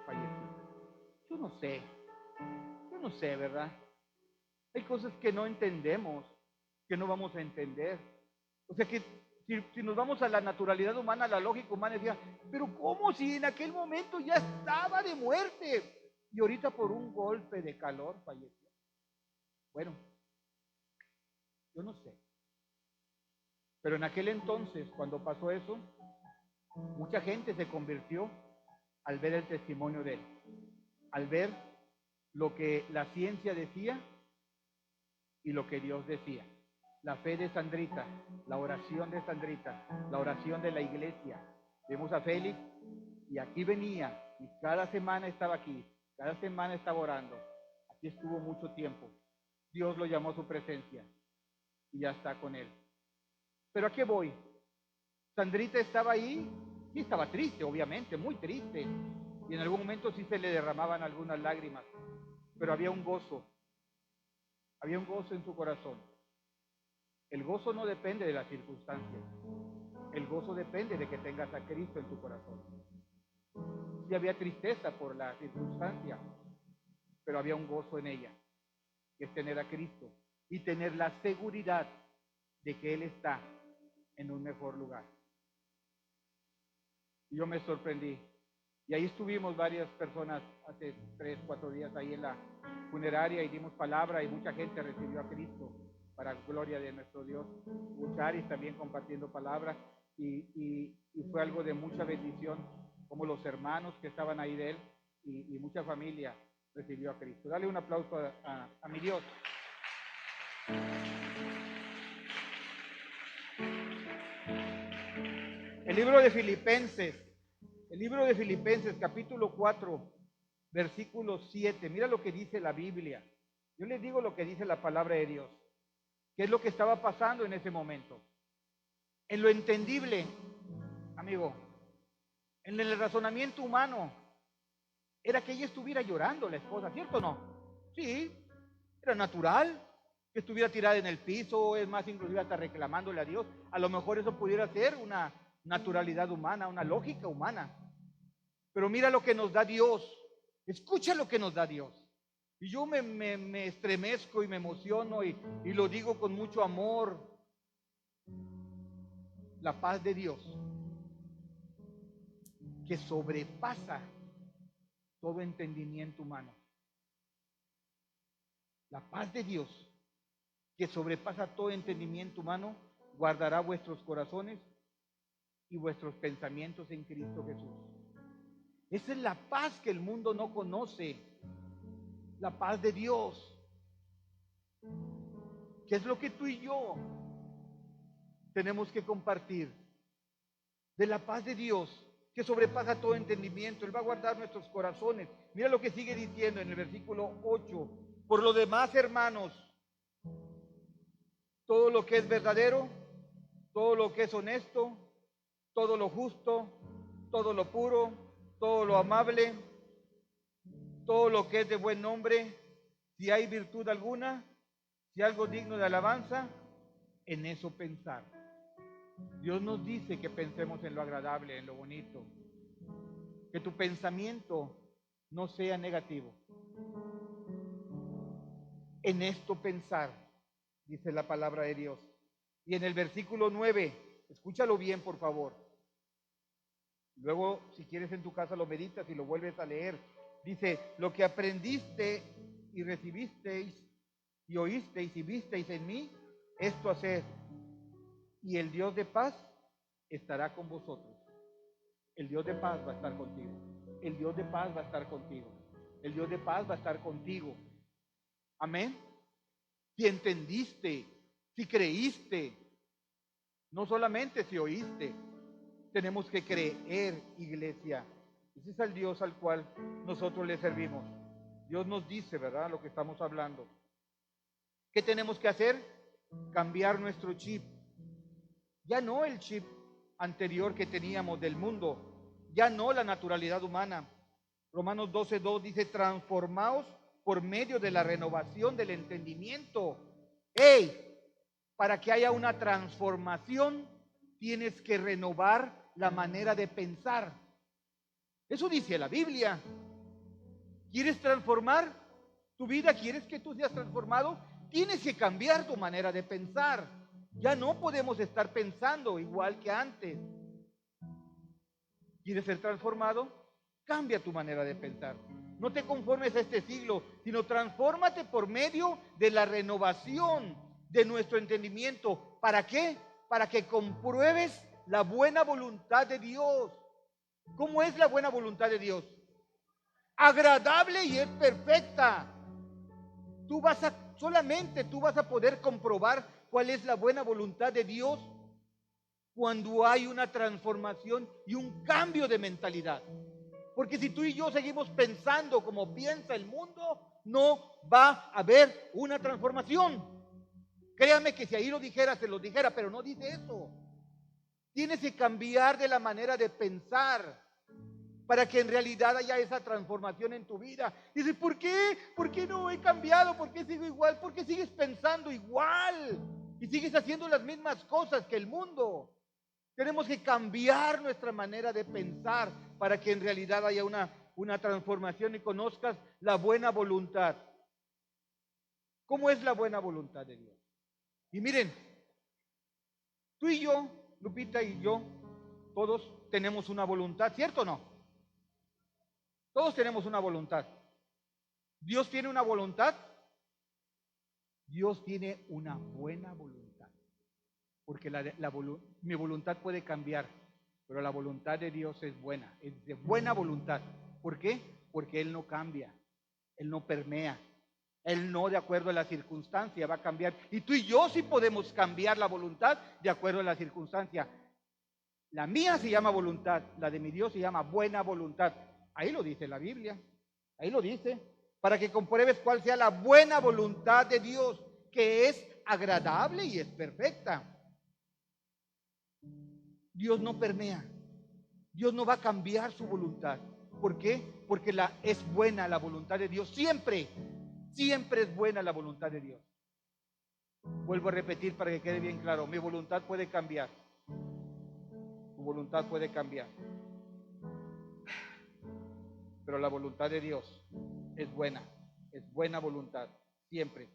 falleció. Yo no sé, ¿verdad? Hay cosas que no entendemos, que no vamos a entender. O sea que si nos vamos a la naturalidad humana, a la lógica humana, decía, pero ¿cómo si en aquel momento ya estaba de muerte? Y ahorita por un golpe de calor falleció. Bueno, yo no sé. Pero en aquel entonces, cuando pasó eso, mucha gente se convirtió al ver el testimonio de él, al ver lo que la ciencia decía y lo que Dios decía. La fe de Sandrita, la oración de Sandrita, la oración de la iglesia. Vimos a Félix y aquí venía y cada semana estaba aquí, cada semana estaba orando. Aquí estuvo mucho tiempo. Dios lo llamó a su presencia y ya está con él. ¿Pero a qué voy? Sandrita estaba ahí, sí estaba triste, obviamente, muy triste. Y en algún momento sí se le derramaban algunas lágrimas, pero había un gozo en su corazón. El gozo no depende de las circunstancias, el gozo depende de que tengas a Cristo en tu corazón. Sí había tristeza por la circunstancia, pero había un gozo en ella, que es tener a Cristo y tener la seguridad de que Él está en un mejor lugar. Y yo me sorprendí. Y ahí estuvimos varias personas hace 3, 4 días ahí en la funeraria y dimos palabra y mucha gente recibió a Cristo para gloria de nuestro Dios. Charis también compartiendo palabra y fue algo de mucha bendición, como los hermanos que estaban ahí de él y mucha familia recibió a Cristo. Dale un aplauso a mi Dios. El libro de Filipenses, capítulo 4, versículo 7. Mira lo que dice la Biblia. Yo les digo lo que dice la palabra de Dios. ¿Qué es lo que estaba pasando en ese momento? En lo entendible, amigo, en el razonamiento humano, era que ella estuviera llorando, la esposa, ¿cierto o no? Sí, era natural que estuviera tirada en el piso, es más, inclusive hasta reclamándole a Dios. A lo mejor eso pudiera ser una naturalidad humana, una lógica humana. Pero mira lo que nos da Dios, escucha lo que nos da Dios. Y yo me estremezco y me emociono y lo digo con mucho amor. La paz de Dios, que sobrepasa todo entendimiento humano. La paz de Dios, que sobrepasa todo entendimiento humano, guardará vuestros corazones y vuestros pensamientos en Cristo Jesús. Esa es la paz que el mundo no conoce, la paz de Dios, que es lo que tú y yo tenemos que compartir, de la paz de Dios, que sobrepasa todo entendimiento. Él va a guardar nuestros corazones. Mira lo que sigue diciendo en el versículo 8. Por lo demás, hermanos, todo lo que es verdadero, todo lo que es honesto, todo lo justo, todo lo puro, todo lo amable, todo lo que es de buen nombre, si hay virtud alguna, si algo digno de alabanza, en eso pensar. Dios nos dice que pensemos en lo agradable, en lo bonito, que tu pensamiento no sea negativo. En esto pensar, dice la palabra de Dios. Y en el versículo 9, escúchalo bien, por favor. Luego, si quieres en tu casa lo meditas y lo vuelves a leer. Dice, lo que aprendiste y recibisteis y oísteis y visteis en mí, esto haced, y el Dios de paz estará con vosotros. El Dios de paz va a estar contigo. El Dios de paz va a estar contigo. El Dios de paz va a estar contigo. Amén. Si entendiste, si creíste, no solamente si oíste, tenemos que creer, iglesia. Ese es el Dios al cual nosotros le servimos. Dios nos dice, ¿verdad?, lo que estamos hablando. ¿Qué tenemos que hacer? Cambiar nuestro chip. Ya no el chip anterior que teníamos del mundo, ya no la naturalidad humana. Romanos 12:2 dice, transformaos por medio de la renovación del entendimiento. ¡Hey! Para que haya una transformación, tienes que renovar la manera de pensar. Eso dice la Biblia. ¿Quieres transformar tu vida? ¿Quieres que tú seas transformado? Tienes que cambiar tu manera de pensar. Ya no podemos estar pensando igual que antes. ¿Quieres ser transformado? Cambia tu manera de pensar. No te conformes a este siglo, sino transfórmate por medio de la renovación de nuestro entendimiento. ¿Para qué? Para que compruebes la buena voluntad de Dios. ¿Cómo es la buena voluntad de Dios? Agradable y es perfecta. Solamente tú vas a poder comprobar cuál es la buena voluntad de Dios cuando hay una transformación y un cambio de mentalidad. Porque si tú y yo seguimos pensando como piensa el mundo, no va a haber una transformación. Créame que si ahí lo dijera, se lo dijera, pero no dice eso. Tienes que cambiar de la manera de pensar para que en realidad haya esa transformación en tu vida. Dices, ¿por qué? ¿Por qué no he cambiado? ¿Por qué sigo igual? ¿Por qué sigues pensando igual? Y sigues haciendo las mismas cosas que el mundo. Tenemos que cambiar nuestra manera de pensar para que en realidad haya una transformación y conozcas la buena voluntad. ¿Cómo es la buena voluntad de Dios? Y miren, tú y yo, Lupita y yo, todos tenemos una voluntad, ¿cierto o no? Todos tenemos una voluntad. ¿Dios tiene una voluntad? Dios tiene una buena voluntad. Porque mi voluntad puede cambiar, pero la voluntad de Dios es buena, es de buena voluntad. ¿Por qué? Porque Él no cambia, Él no permea, Él no de acuerdo a la circunstancia va a cambiar. Y tú y yo sí podemos cambiar la voluntad de acuerdo a la circunstancia. La mía se llama voluntad, la de mi Dios se llama buena voluntad. Ahí lo dice la Biblia, ahí lo dice, para que compruebes cuál sea la buena voluntad de Dios, que es agradable y es perfecta. Dios no permea, Dios no va a cambiar su voluntad. ¿Por qué? Porque es buena la voluntad de Dios, siempre es buena la voluntad de Dios. Vuelvo a repetir para que quede bien claro, mi voluntad puede cambiar, tu voluntad puede cambiar, pero la voluntad de Dios es buena voluntad, siempre.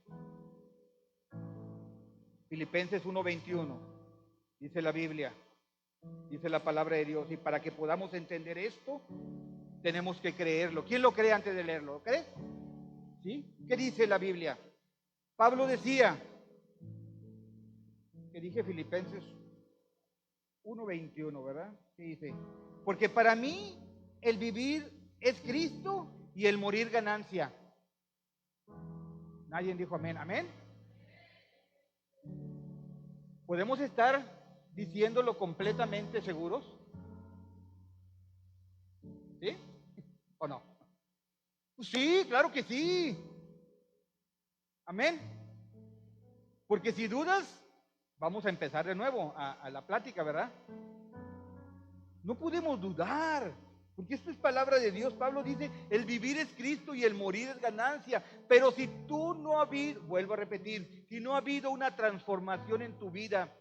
Filipenses 1:21, dice la Biblia, dice la palabra de Dios, y para que podamos entender esto, tenemos que creerlo. ¿Quién lo cree antes de leerlo? ¿Lo crees? ¿Sí? ¿Qué dice la Biblia? Pablo decía, que dije Filipenses 1:21, ¿verdad? ¿Qué dice? Porque para mí el vivir es Cristo y el morir ganancia. Nadie dijo amén. ¿Amén? ¿Podemos estar diciéndolo completamente seguros? ¿Sí? ¿O no? Pues sí, claro que sí. Amén. Porque si dudas, vamos a empezar de nuevo a la plática, ¿verdad? No podemos dudar, porque esto es palabra de Dios. Pablo dice, el vivir es Cristo y el morir es ganancia. Pero si tú no ha habido, vuelvo a repetir, si no ha habido una transformación en tu vida,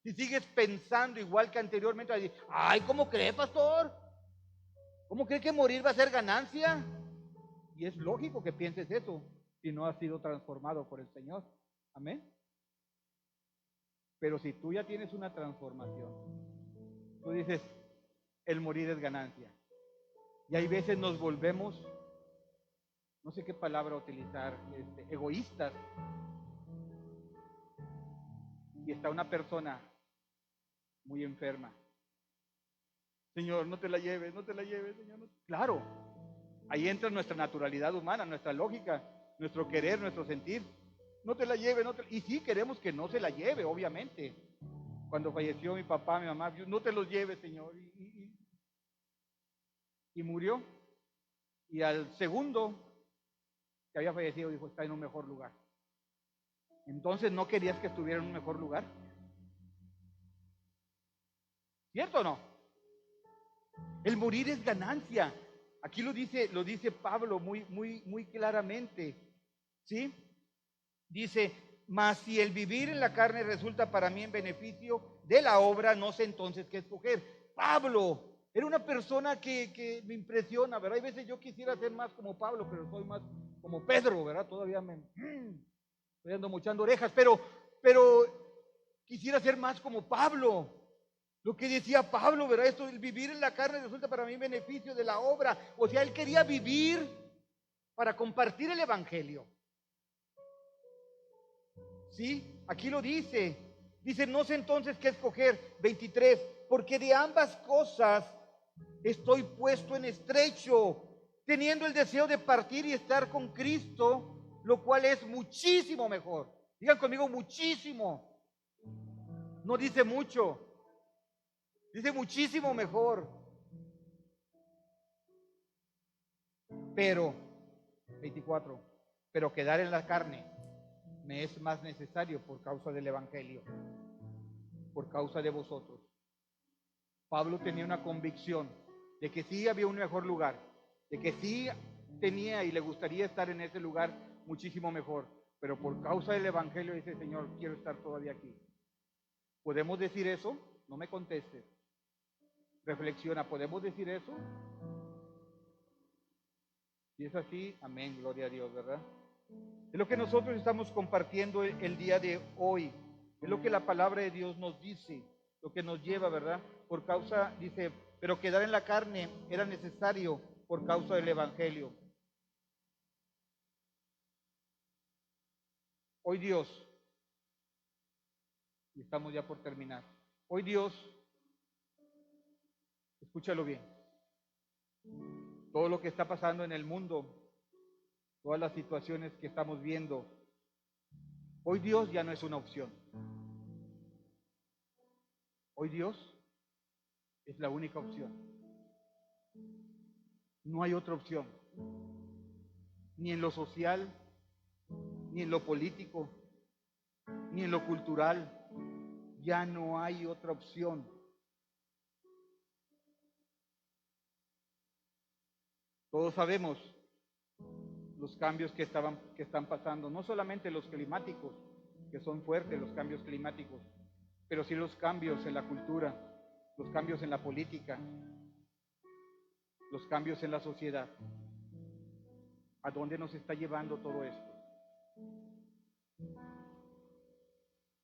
si sigues pensando igual que anteriormente, vas a decir, ay, ¿cómo cree, pastor? ¿Cómo cree que morir va a ser ganancia? Y es lógico que pienses eso, si no has sido transformado por el Señor. Amén. Pero si tú ya tienes una transformación, tú dices, el morir es ganancia. Y hay veces nos volvemos, no sé qué palabra utilizar, egoístas. Y está una persona muy enferma. Señor, no te la lleves, no te la lleves, Señor. No. Claro, ahí entra nuestra naturalidad humana, nuestra lógica, nuestro querer, nuestro sentir. No te la lleves, y sí queremos que no se la lleve, obviamente. Cuando falleció mi papá, mi mamá, no te los lleves, Señor. Y murió. Y al segundo que había fallecido dijo, está en un mejor lugar. Entonces, ¿no querías que estuviera en un mejor lugar? ¿Cierto o no? El morir es ganancia. Aquí lo dice Pablo muy claramente. ¿Sí? Dice, mas si el vivir en la carne resulta para mí en beneficio de la obra, no sé entonces qué escoger. Pablo era una persona que me impresiona, ¿verdad? Hay veces yo quisiera ser más como Pablo, pero soy más como Pedro, ¿verdad? Todavía me estoy dando mochando orejas, pero quisiera ser más como Pablo. Lo que decía Pablo, ¿verdad? Esto, el vivir en la carne resulta para mí beneficio de la obra. O sea, él quería vivir para compartir el evangelio. ¿Sí? Aquí lo dice. Dice, no sé entonces qué escoger. 23. Porque de ambas cosas estoy puesto en estrecho, teniendo el deseo de partir y estar con Cristo, lo cual es muchísimo mejor. Digan conmigo, muchísimo. No dice mucho. Dice muchísimo mejor. Pero, 24, pero quedar en la carne me es más necesario por causa del evangelio, por causa de vosotros. Pablo tenía una convicción de que sí había un mejor lugar, de que sí tenía y le gustaría estar en ese lugar muchísimo mejor, pero por causa del evangelio dice, Señor, quiero estar todavía aquí. ¿Podemos decir eso? No me contestes. Reflexiona, ¿podemos decir eso? Si es así, amén, gloria a Dios, ¿verdad? Es lo que nosotros estamos compartiendo el día de hoy. Es lo que la palabra de Dios nos dice, lo que nos lleva, ¿verdad? Por causa, dice, pero quedar en la carne era necesario por causa del evangelio. Hoy Dios, y estamos ya por terminar, hoy Dios, escúchalo bien, todo lo que está pasando en el mundo, todas las situaciones que estamos viendo, hoy Dios ya no es una opción. Hoy Dios es la única opción. No hay otra opción. Ni en lo social, ni en lo político, ni en lo cultural. Ya no hay otra opción. Todos sabemos los cambios que están pasando, no solamente los climáticos, que son fuertes los cambios climáticos, pero sí los cambios en la cultura, los cambios en la política, los cambios en la sociedad. ¿A dónde nos está llevando todo esto?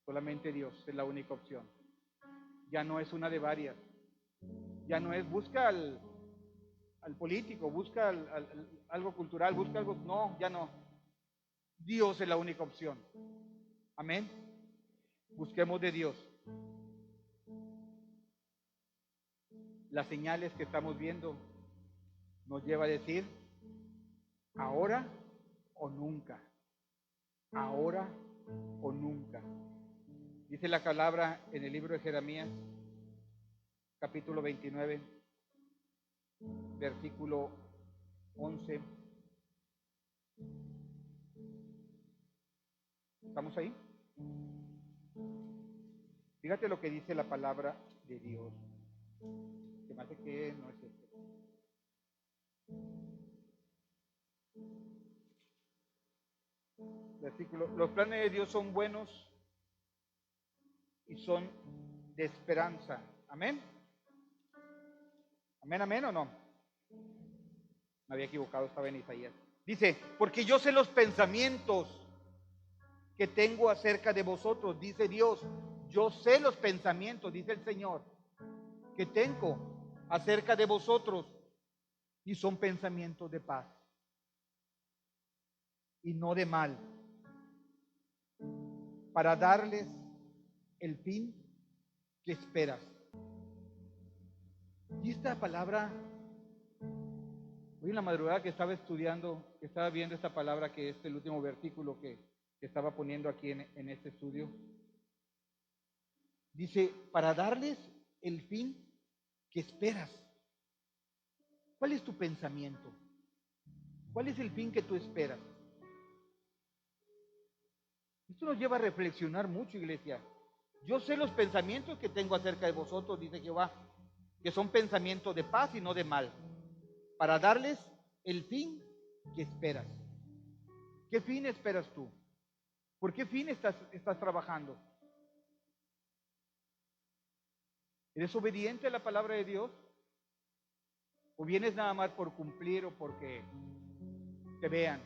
Solamente Dios es la única opción. Ya no es una de varias. Ya no es busca al político, busca algo cultural, busca algo. No, ya no. Dios es la única opción. Amén. Busquemos de Dios. Las señales que estamos viendo nos lleva a decir ahora o nunca. Ahora o nunca. Dice la palabra en el libro de Jeremías, capítulo 29, versículo 11. ¿Estamos ahí? Fíjate lo que dice la palabra de Dios. Se me hace que no es esto. Versículo. Los planes de Dios son buenos y son de esperanza. Amén. Amén, amén o no. Me había equivocado, estaba en Isaías. Dice, porque yo sé los pensamientos que tengo acerca de vosotros, dice Dios. Yo sé los pensamientos, dice el Señor, que tengo acerca de vosotros, y son pensamientos de paz y no de mal, para darles el fin que esperas. Y esta palabra, hoy en la madrugada que estaba estudiando, que estaba viendo esta palabra, que es el último versículo que estaba poniendo aquí en este estudio, dice, para darles el fin que esperas. ¿Cuál es tu pensamiento? ¿Cuál es el fin que tú esperas? Esto nos lleva a reflexionar mucho, iglesia. Yo sé los pensamientos que tengo acerca de vosotros, dice Jehová, que son pensamientos de paz y no de mal, para darles el fin que esperas. ¿Qué fin esperas tú? ¿Por qué fin estás trabajando? ¿Eres obediente a la palabra de Dios? ¿O vienes nada más por cumplir o porque te vean?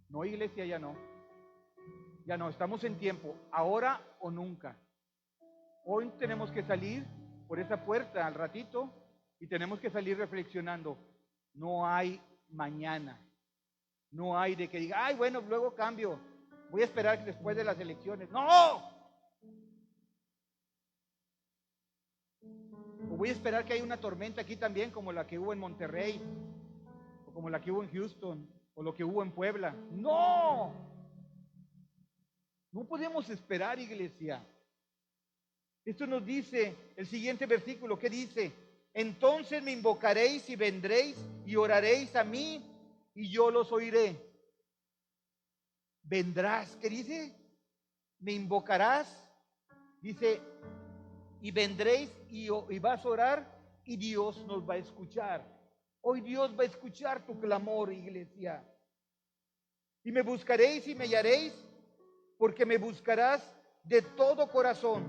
No, iglesia, ya no. Ya no, estamos en tiempo, ahora o nunca. Hoy tenemos que salir por esa puerta al ratito y tenemos que salir reflexionando. No hay mañana. No hay de que diga, ay, bueno, luego cambio. Voy a esperar después de las elecciones. ¡No! O voy a esperar que haya una tormenta aquí también, como la que hubo en Monterrey, o como la que hubo en Houston, o lo que hubo en Puebla. ¡No! No podemos esperar, iglesia. Esto nos dice el siguiente versículo, ¿qué dice? Entonces me invocaréis y vendréis y oraréis a mí y yo los oiré. Vendrás, ¿qué dice? Me invocarás, dice, y vendréis y vas a orar y Dios nos va a escuchar. Hoy Dios va a escuchar tu clamor, iglesia. Y me buscaréis y me hallaréis, porque me buscarás de todo corazón.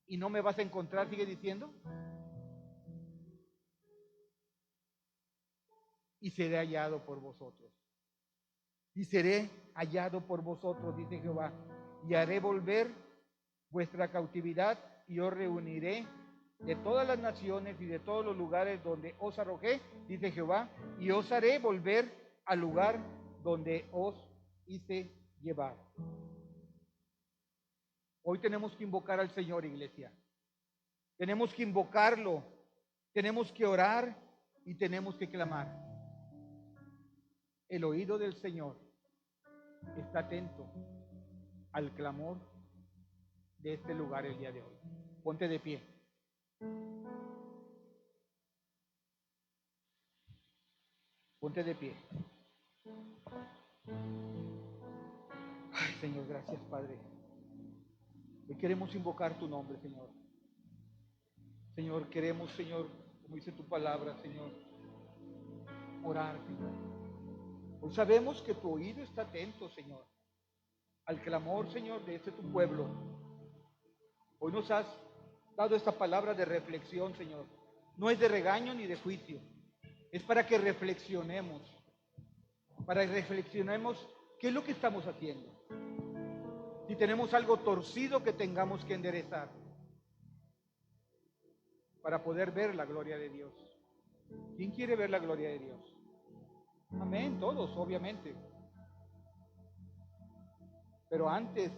Y no me vas a encontrar, sigue diciendo. Y seré hallado por vosotros. Y seré hallado por vosotros, dice Jehová. Y haré volver vuestra cautividad y os reuniré de todas las naciones y de todos los lugares donde os arrojé, dice Jehová, y os haré volver al lugar donde os hice llevar. Hoy tenemos que invocar al Señor, iglesia. Tenemos que invocarlo, tenemos que orar y tenemos que clamar. El oído del Señor está atento al clamor de este lugar el día de hoy. Ponte de pie. Ponte de pie. Ay, Señor, gracias, Padre. Hoy queremos invocar tu nombre, Señor. Señor, queremos, Señor, como dice tu palabra, Señor, orar, Señor. Hoy sabemos que tu oído está atento, Señor, al clamor, Señor, de este tu pueblo. Hoy nos has dado esta palabra de reflexión, Señor. No es de regaño ni de juicio. Es para que reflexionemos. Para que reflexionemos qué es lo que estamos haciendo. Si tenemos algo torcido que tengamos que enderezar. Para poder ver la gloria de Dios. ¿Quién quiere ver la gloria de Dios? Amén, todos, obviamente. Pero antes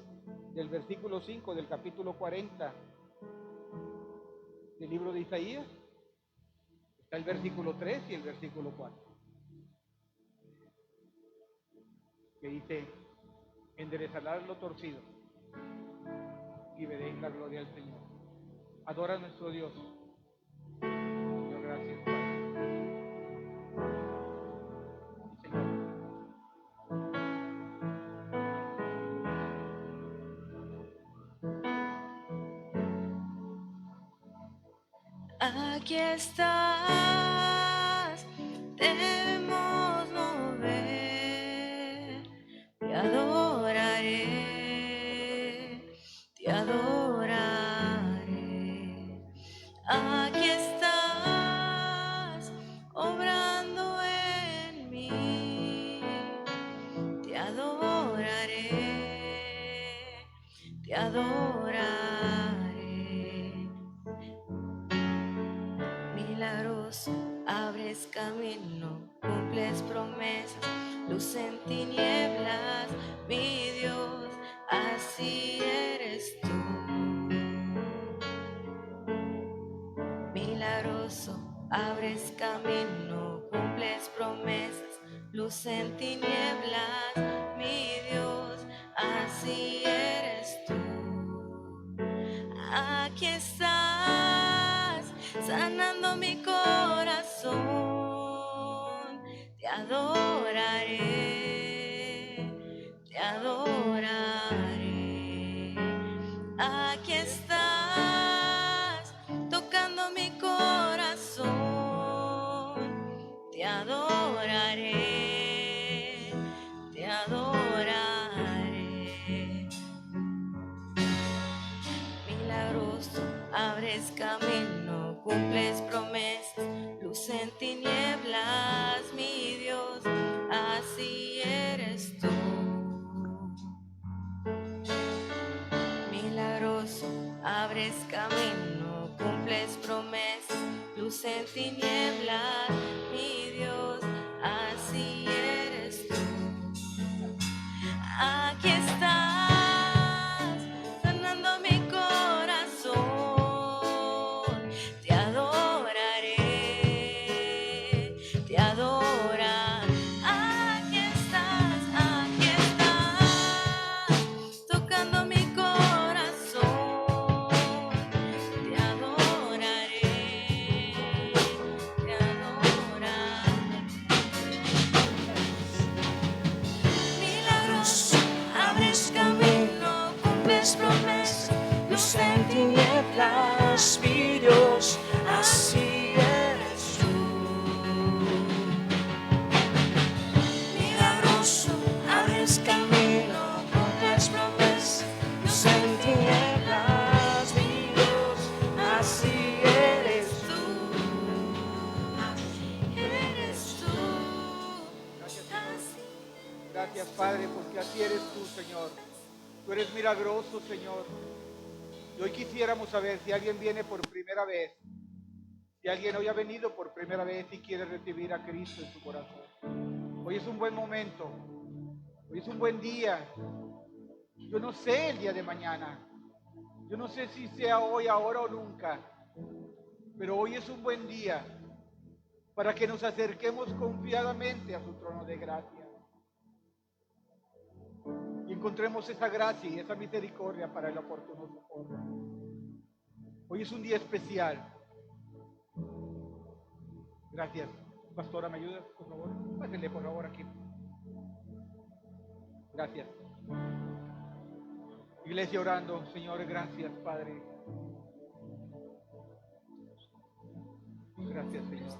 del versículo 5 del capítulo 40 del libro de Isaías, está el versículo 3 y el versículo 4. Que dice, enderezarás lo torcido y veréis la gloria del Señor. Adora a nuestro Dios. Señor, gracias, Padre. Aquí estás, debemos mover, te adoraré, te adoraré. Aquí estás, obrando en mí, te adoraré, te adoraré. Milagroso, abres camino, cumples promesas, luz en tinieblas, mi Dios, así eres tú. Milagroso, abres camino, cumples promesas, luz en tinieblas, mi Dios, así eres tú. Aquí estás, sanando mi corazón, te adoraré, te adoraré. Aquí estás, tocando mi corazón, te adoraré, te adoraré. Milagroso, abres camino, cumples promesas, luz en tinieblas, mi Dios, así eres tú. Milagroso, abres camino, cumples promesas, luz en tinieblas, mi Dios, así eres tú. Aquí estás, sanando mi corazón, te adoraré, te adoraré. Aquí estás, tocando mi corazón, te adoraré, te adoraré. Milagroso, abres camino, cumples promesas, luz en tinieblas, mi Dios, así eres tú. Milagroso, abres camino, cumples promesas, luz en tinieblas, mi Dios, así eres tú. Eres tú. Así. Gracias, Padre, porque así eres tú, Señor. Tú eres milagroso, Señor. Y hoy quisiéramos saber si alguien viene por primera vez, si alguien hoy ha venido por primera vez y quiere recibir a Cristo en su corazón. Hoy es un buen momento. Hoy es un buen día. Yo no sé el día de mañana. Yo no sé si sea hoy, ahora o nunca. Pero hoy es un buen día para que nos acerquemos confiadamente a su trono de gracia y encontremos esa gracia y esa misericordia para el oportuno socorro. Hoy es un día especial. Gracias. Pastora, ¿me ayudas, por favor? Pásenle, por favor, aquí. Gracias. Iglesia orando, Señor, gracias, Padre. Gracias, Señor.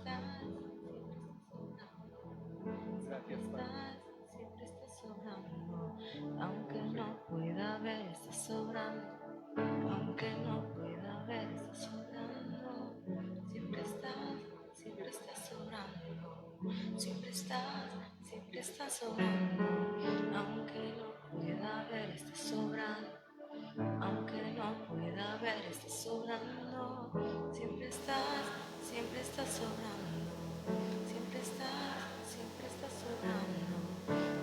Gracias, Padre. Siempre estás sobrando, aunque no pueda ver, estás sobrando, aunque no pueda ver, estás sobrando, siempre estás sobrando, siempre estás sobrando, aunque no pueda ver, estás sobrando, aunque no pueda ver, estás sobrando, siempre estás sobrando, siempre estás sobrando,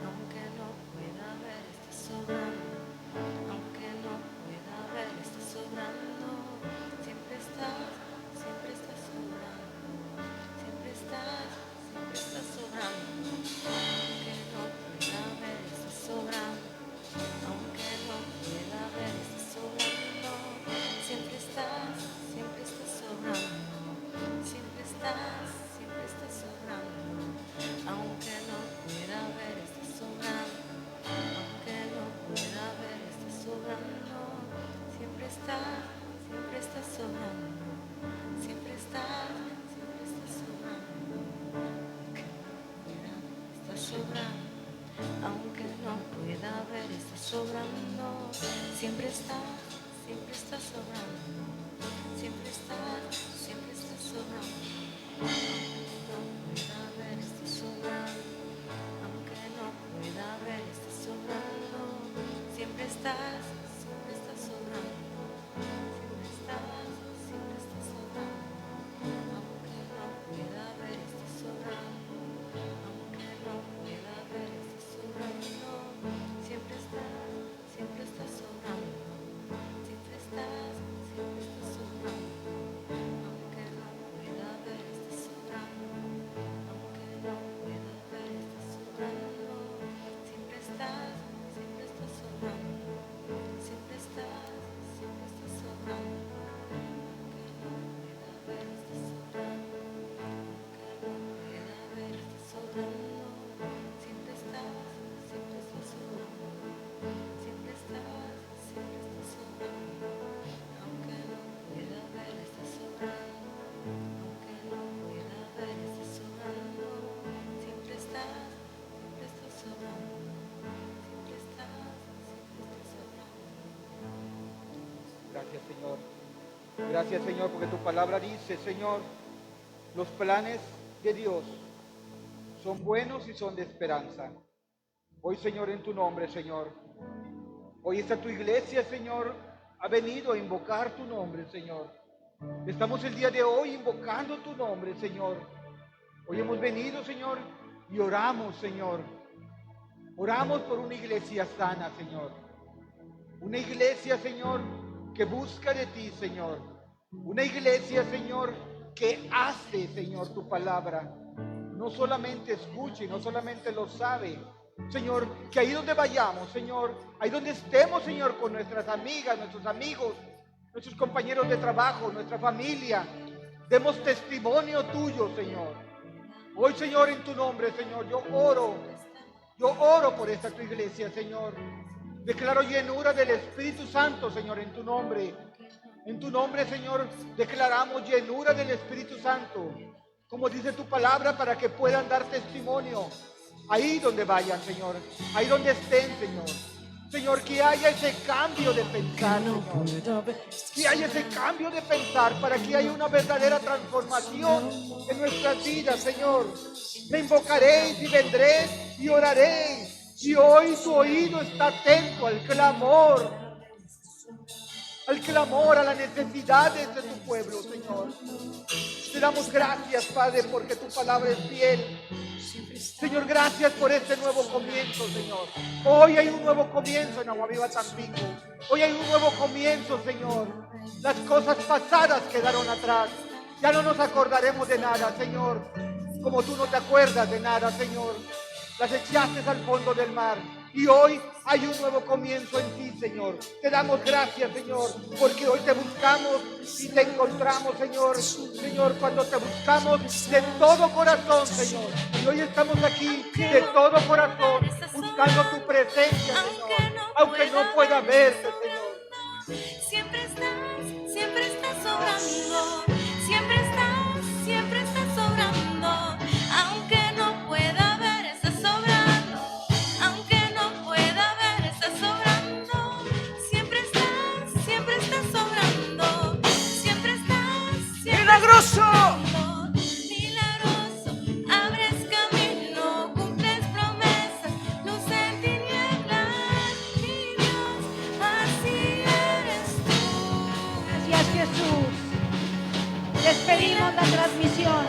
aunque no pueda ver, estás sobrando, aunque no pueda ver, estás sobrando, siempre estás sobrando, siempre estás sobrando, aunque no pueda ver, estás sobrando, aunque no pueda ver, estás sobrando, siempre estás sobrando, siempre estás sobrando, siempre estás sobrando. Aunque no pueda ver, estás sobrando, siempre estás sobrando, siempre estás sobrando. Aunque no pueda ver, estás sobrando, aunque no pueda ver, estás sobrando, siempre estás sobrando, siempre estás sobrando. Aunque no pueda ver, estás sobrando, aunque no pueda ver, estás sobrando, siempre estás sobrando, siempre estás sobrando. Aunque no pueda ver, estás sobrando, aunque no pueda ver, estás sobrando, siempre estás sobrando, siempre estás sobrando. Aunque no pueda ver, estás sobrando, aunque no pueda ver, estás sobrando, siempre estás sobrando, siempre estás sobrando. Gracias, Señor. Gracias, Señor, porque tu palabra dice, Señor, los planes de Dios son buenos y son de esperanza. Hoy, Señor, en tu nombre, Señor. Hoy está tu iglesia, Señor, ha venido a invocar tu nombre, Señor. Estamos el día de hoy invocando tu nombre, Señor. Hoy hemos venido, Señor, y oramos, Señor. Oramos por una iglesia sana, Señor. Una iglesia, Señor, que busca de ti, Señor. Una iglesia, Señor, que hace, Señor, tu palabra. No solamente escuche, no solamente lo sabe. Señor, que ahí donde vayamos, Señor, ahí donde estemos, Señor, con nuestras amigas, nuestros amigos, nuestros compañeros de trabajo, nuestra familia, demos testimonio tuyo, Señor. Hoy, Señor, en tu nombre, Señor, yo oro por esta tu iglesia, Señor. Declaro llenura del Espíritu Santo, Señor, en tu nombre. En tu nombre, Señor, declaramos llenura del Espíritu Santo, como dice tu palabra, para que puedan dar testimonio ahí donde vayan, Señor, ahí donde estén, Señor. Señor, que haya ese cambio de pensar, Señor. Que haya ese cambio de pensar para que haya una verdadera transformación en nuestras vidas, Señor. Me invocaréis y vendré y oraréis. Y hoy tu oído está atento al clamor, a las necesidades de tu pueblo, Señor. Te damos gracias, Padre, porque tu palabra es fiel. Señor, gracias por este nuevo comienzo, Señor. Hoy hay un nuevo comienzo en Agua Viva Tampico. Hoy hay un nuevo comienzo, Señor. Las cosas pasadas quedaron atrás. Ya no nos acordaremos de nada, Señor. Como tú no te acuerdas de nada, Señor. Las echaste al fondo del mar. Y hoy hay un nuevo comienzo en ti, Señor. Te damos gracias, Señor, porque hoy te buscamos y te encontramos, Señor. Señor, cuando te buscamos de todo corazón, Señor. Y hoy estamos aquí de todo corazón, buscando tu presencia, Señor. Aunque no pueda verte, Señor. Siempre estás sobrando, siempre estás sobrando, aunque no pueda ver, estás sobrando, aunque no pueda ver, estás sobrando, siempre estás sobrando, siempre estás ¡Milagroso! sobrando, milagroso, abres camino, cumples promesas, luz en tinieblas, mi Dios, así eres tú. Gracias, Jesús. Despedimos la transmisión.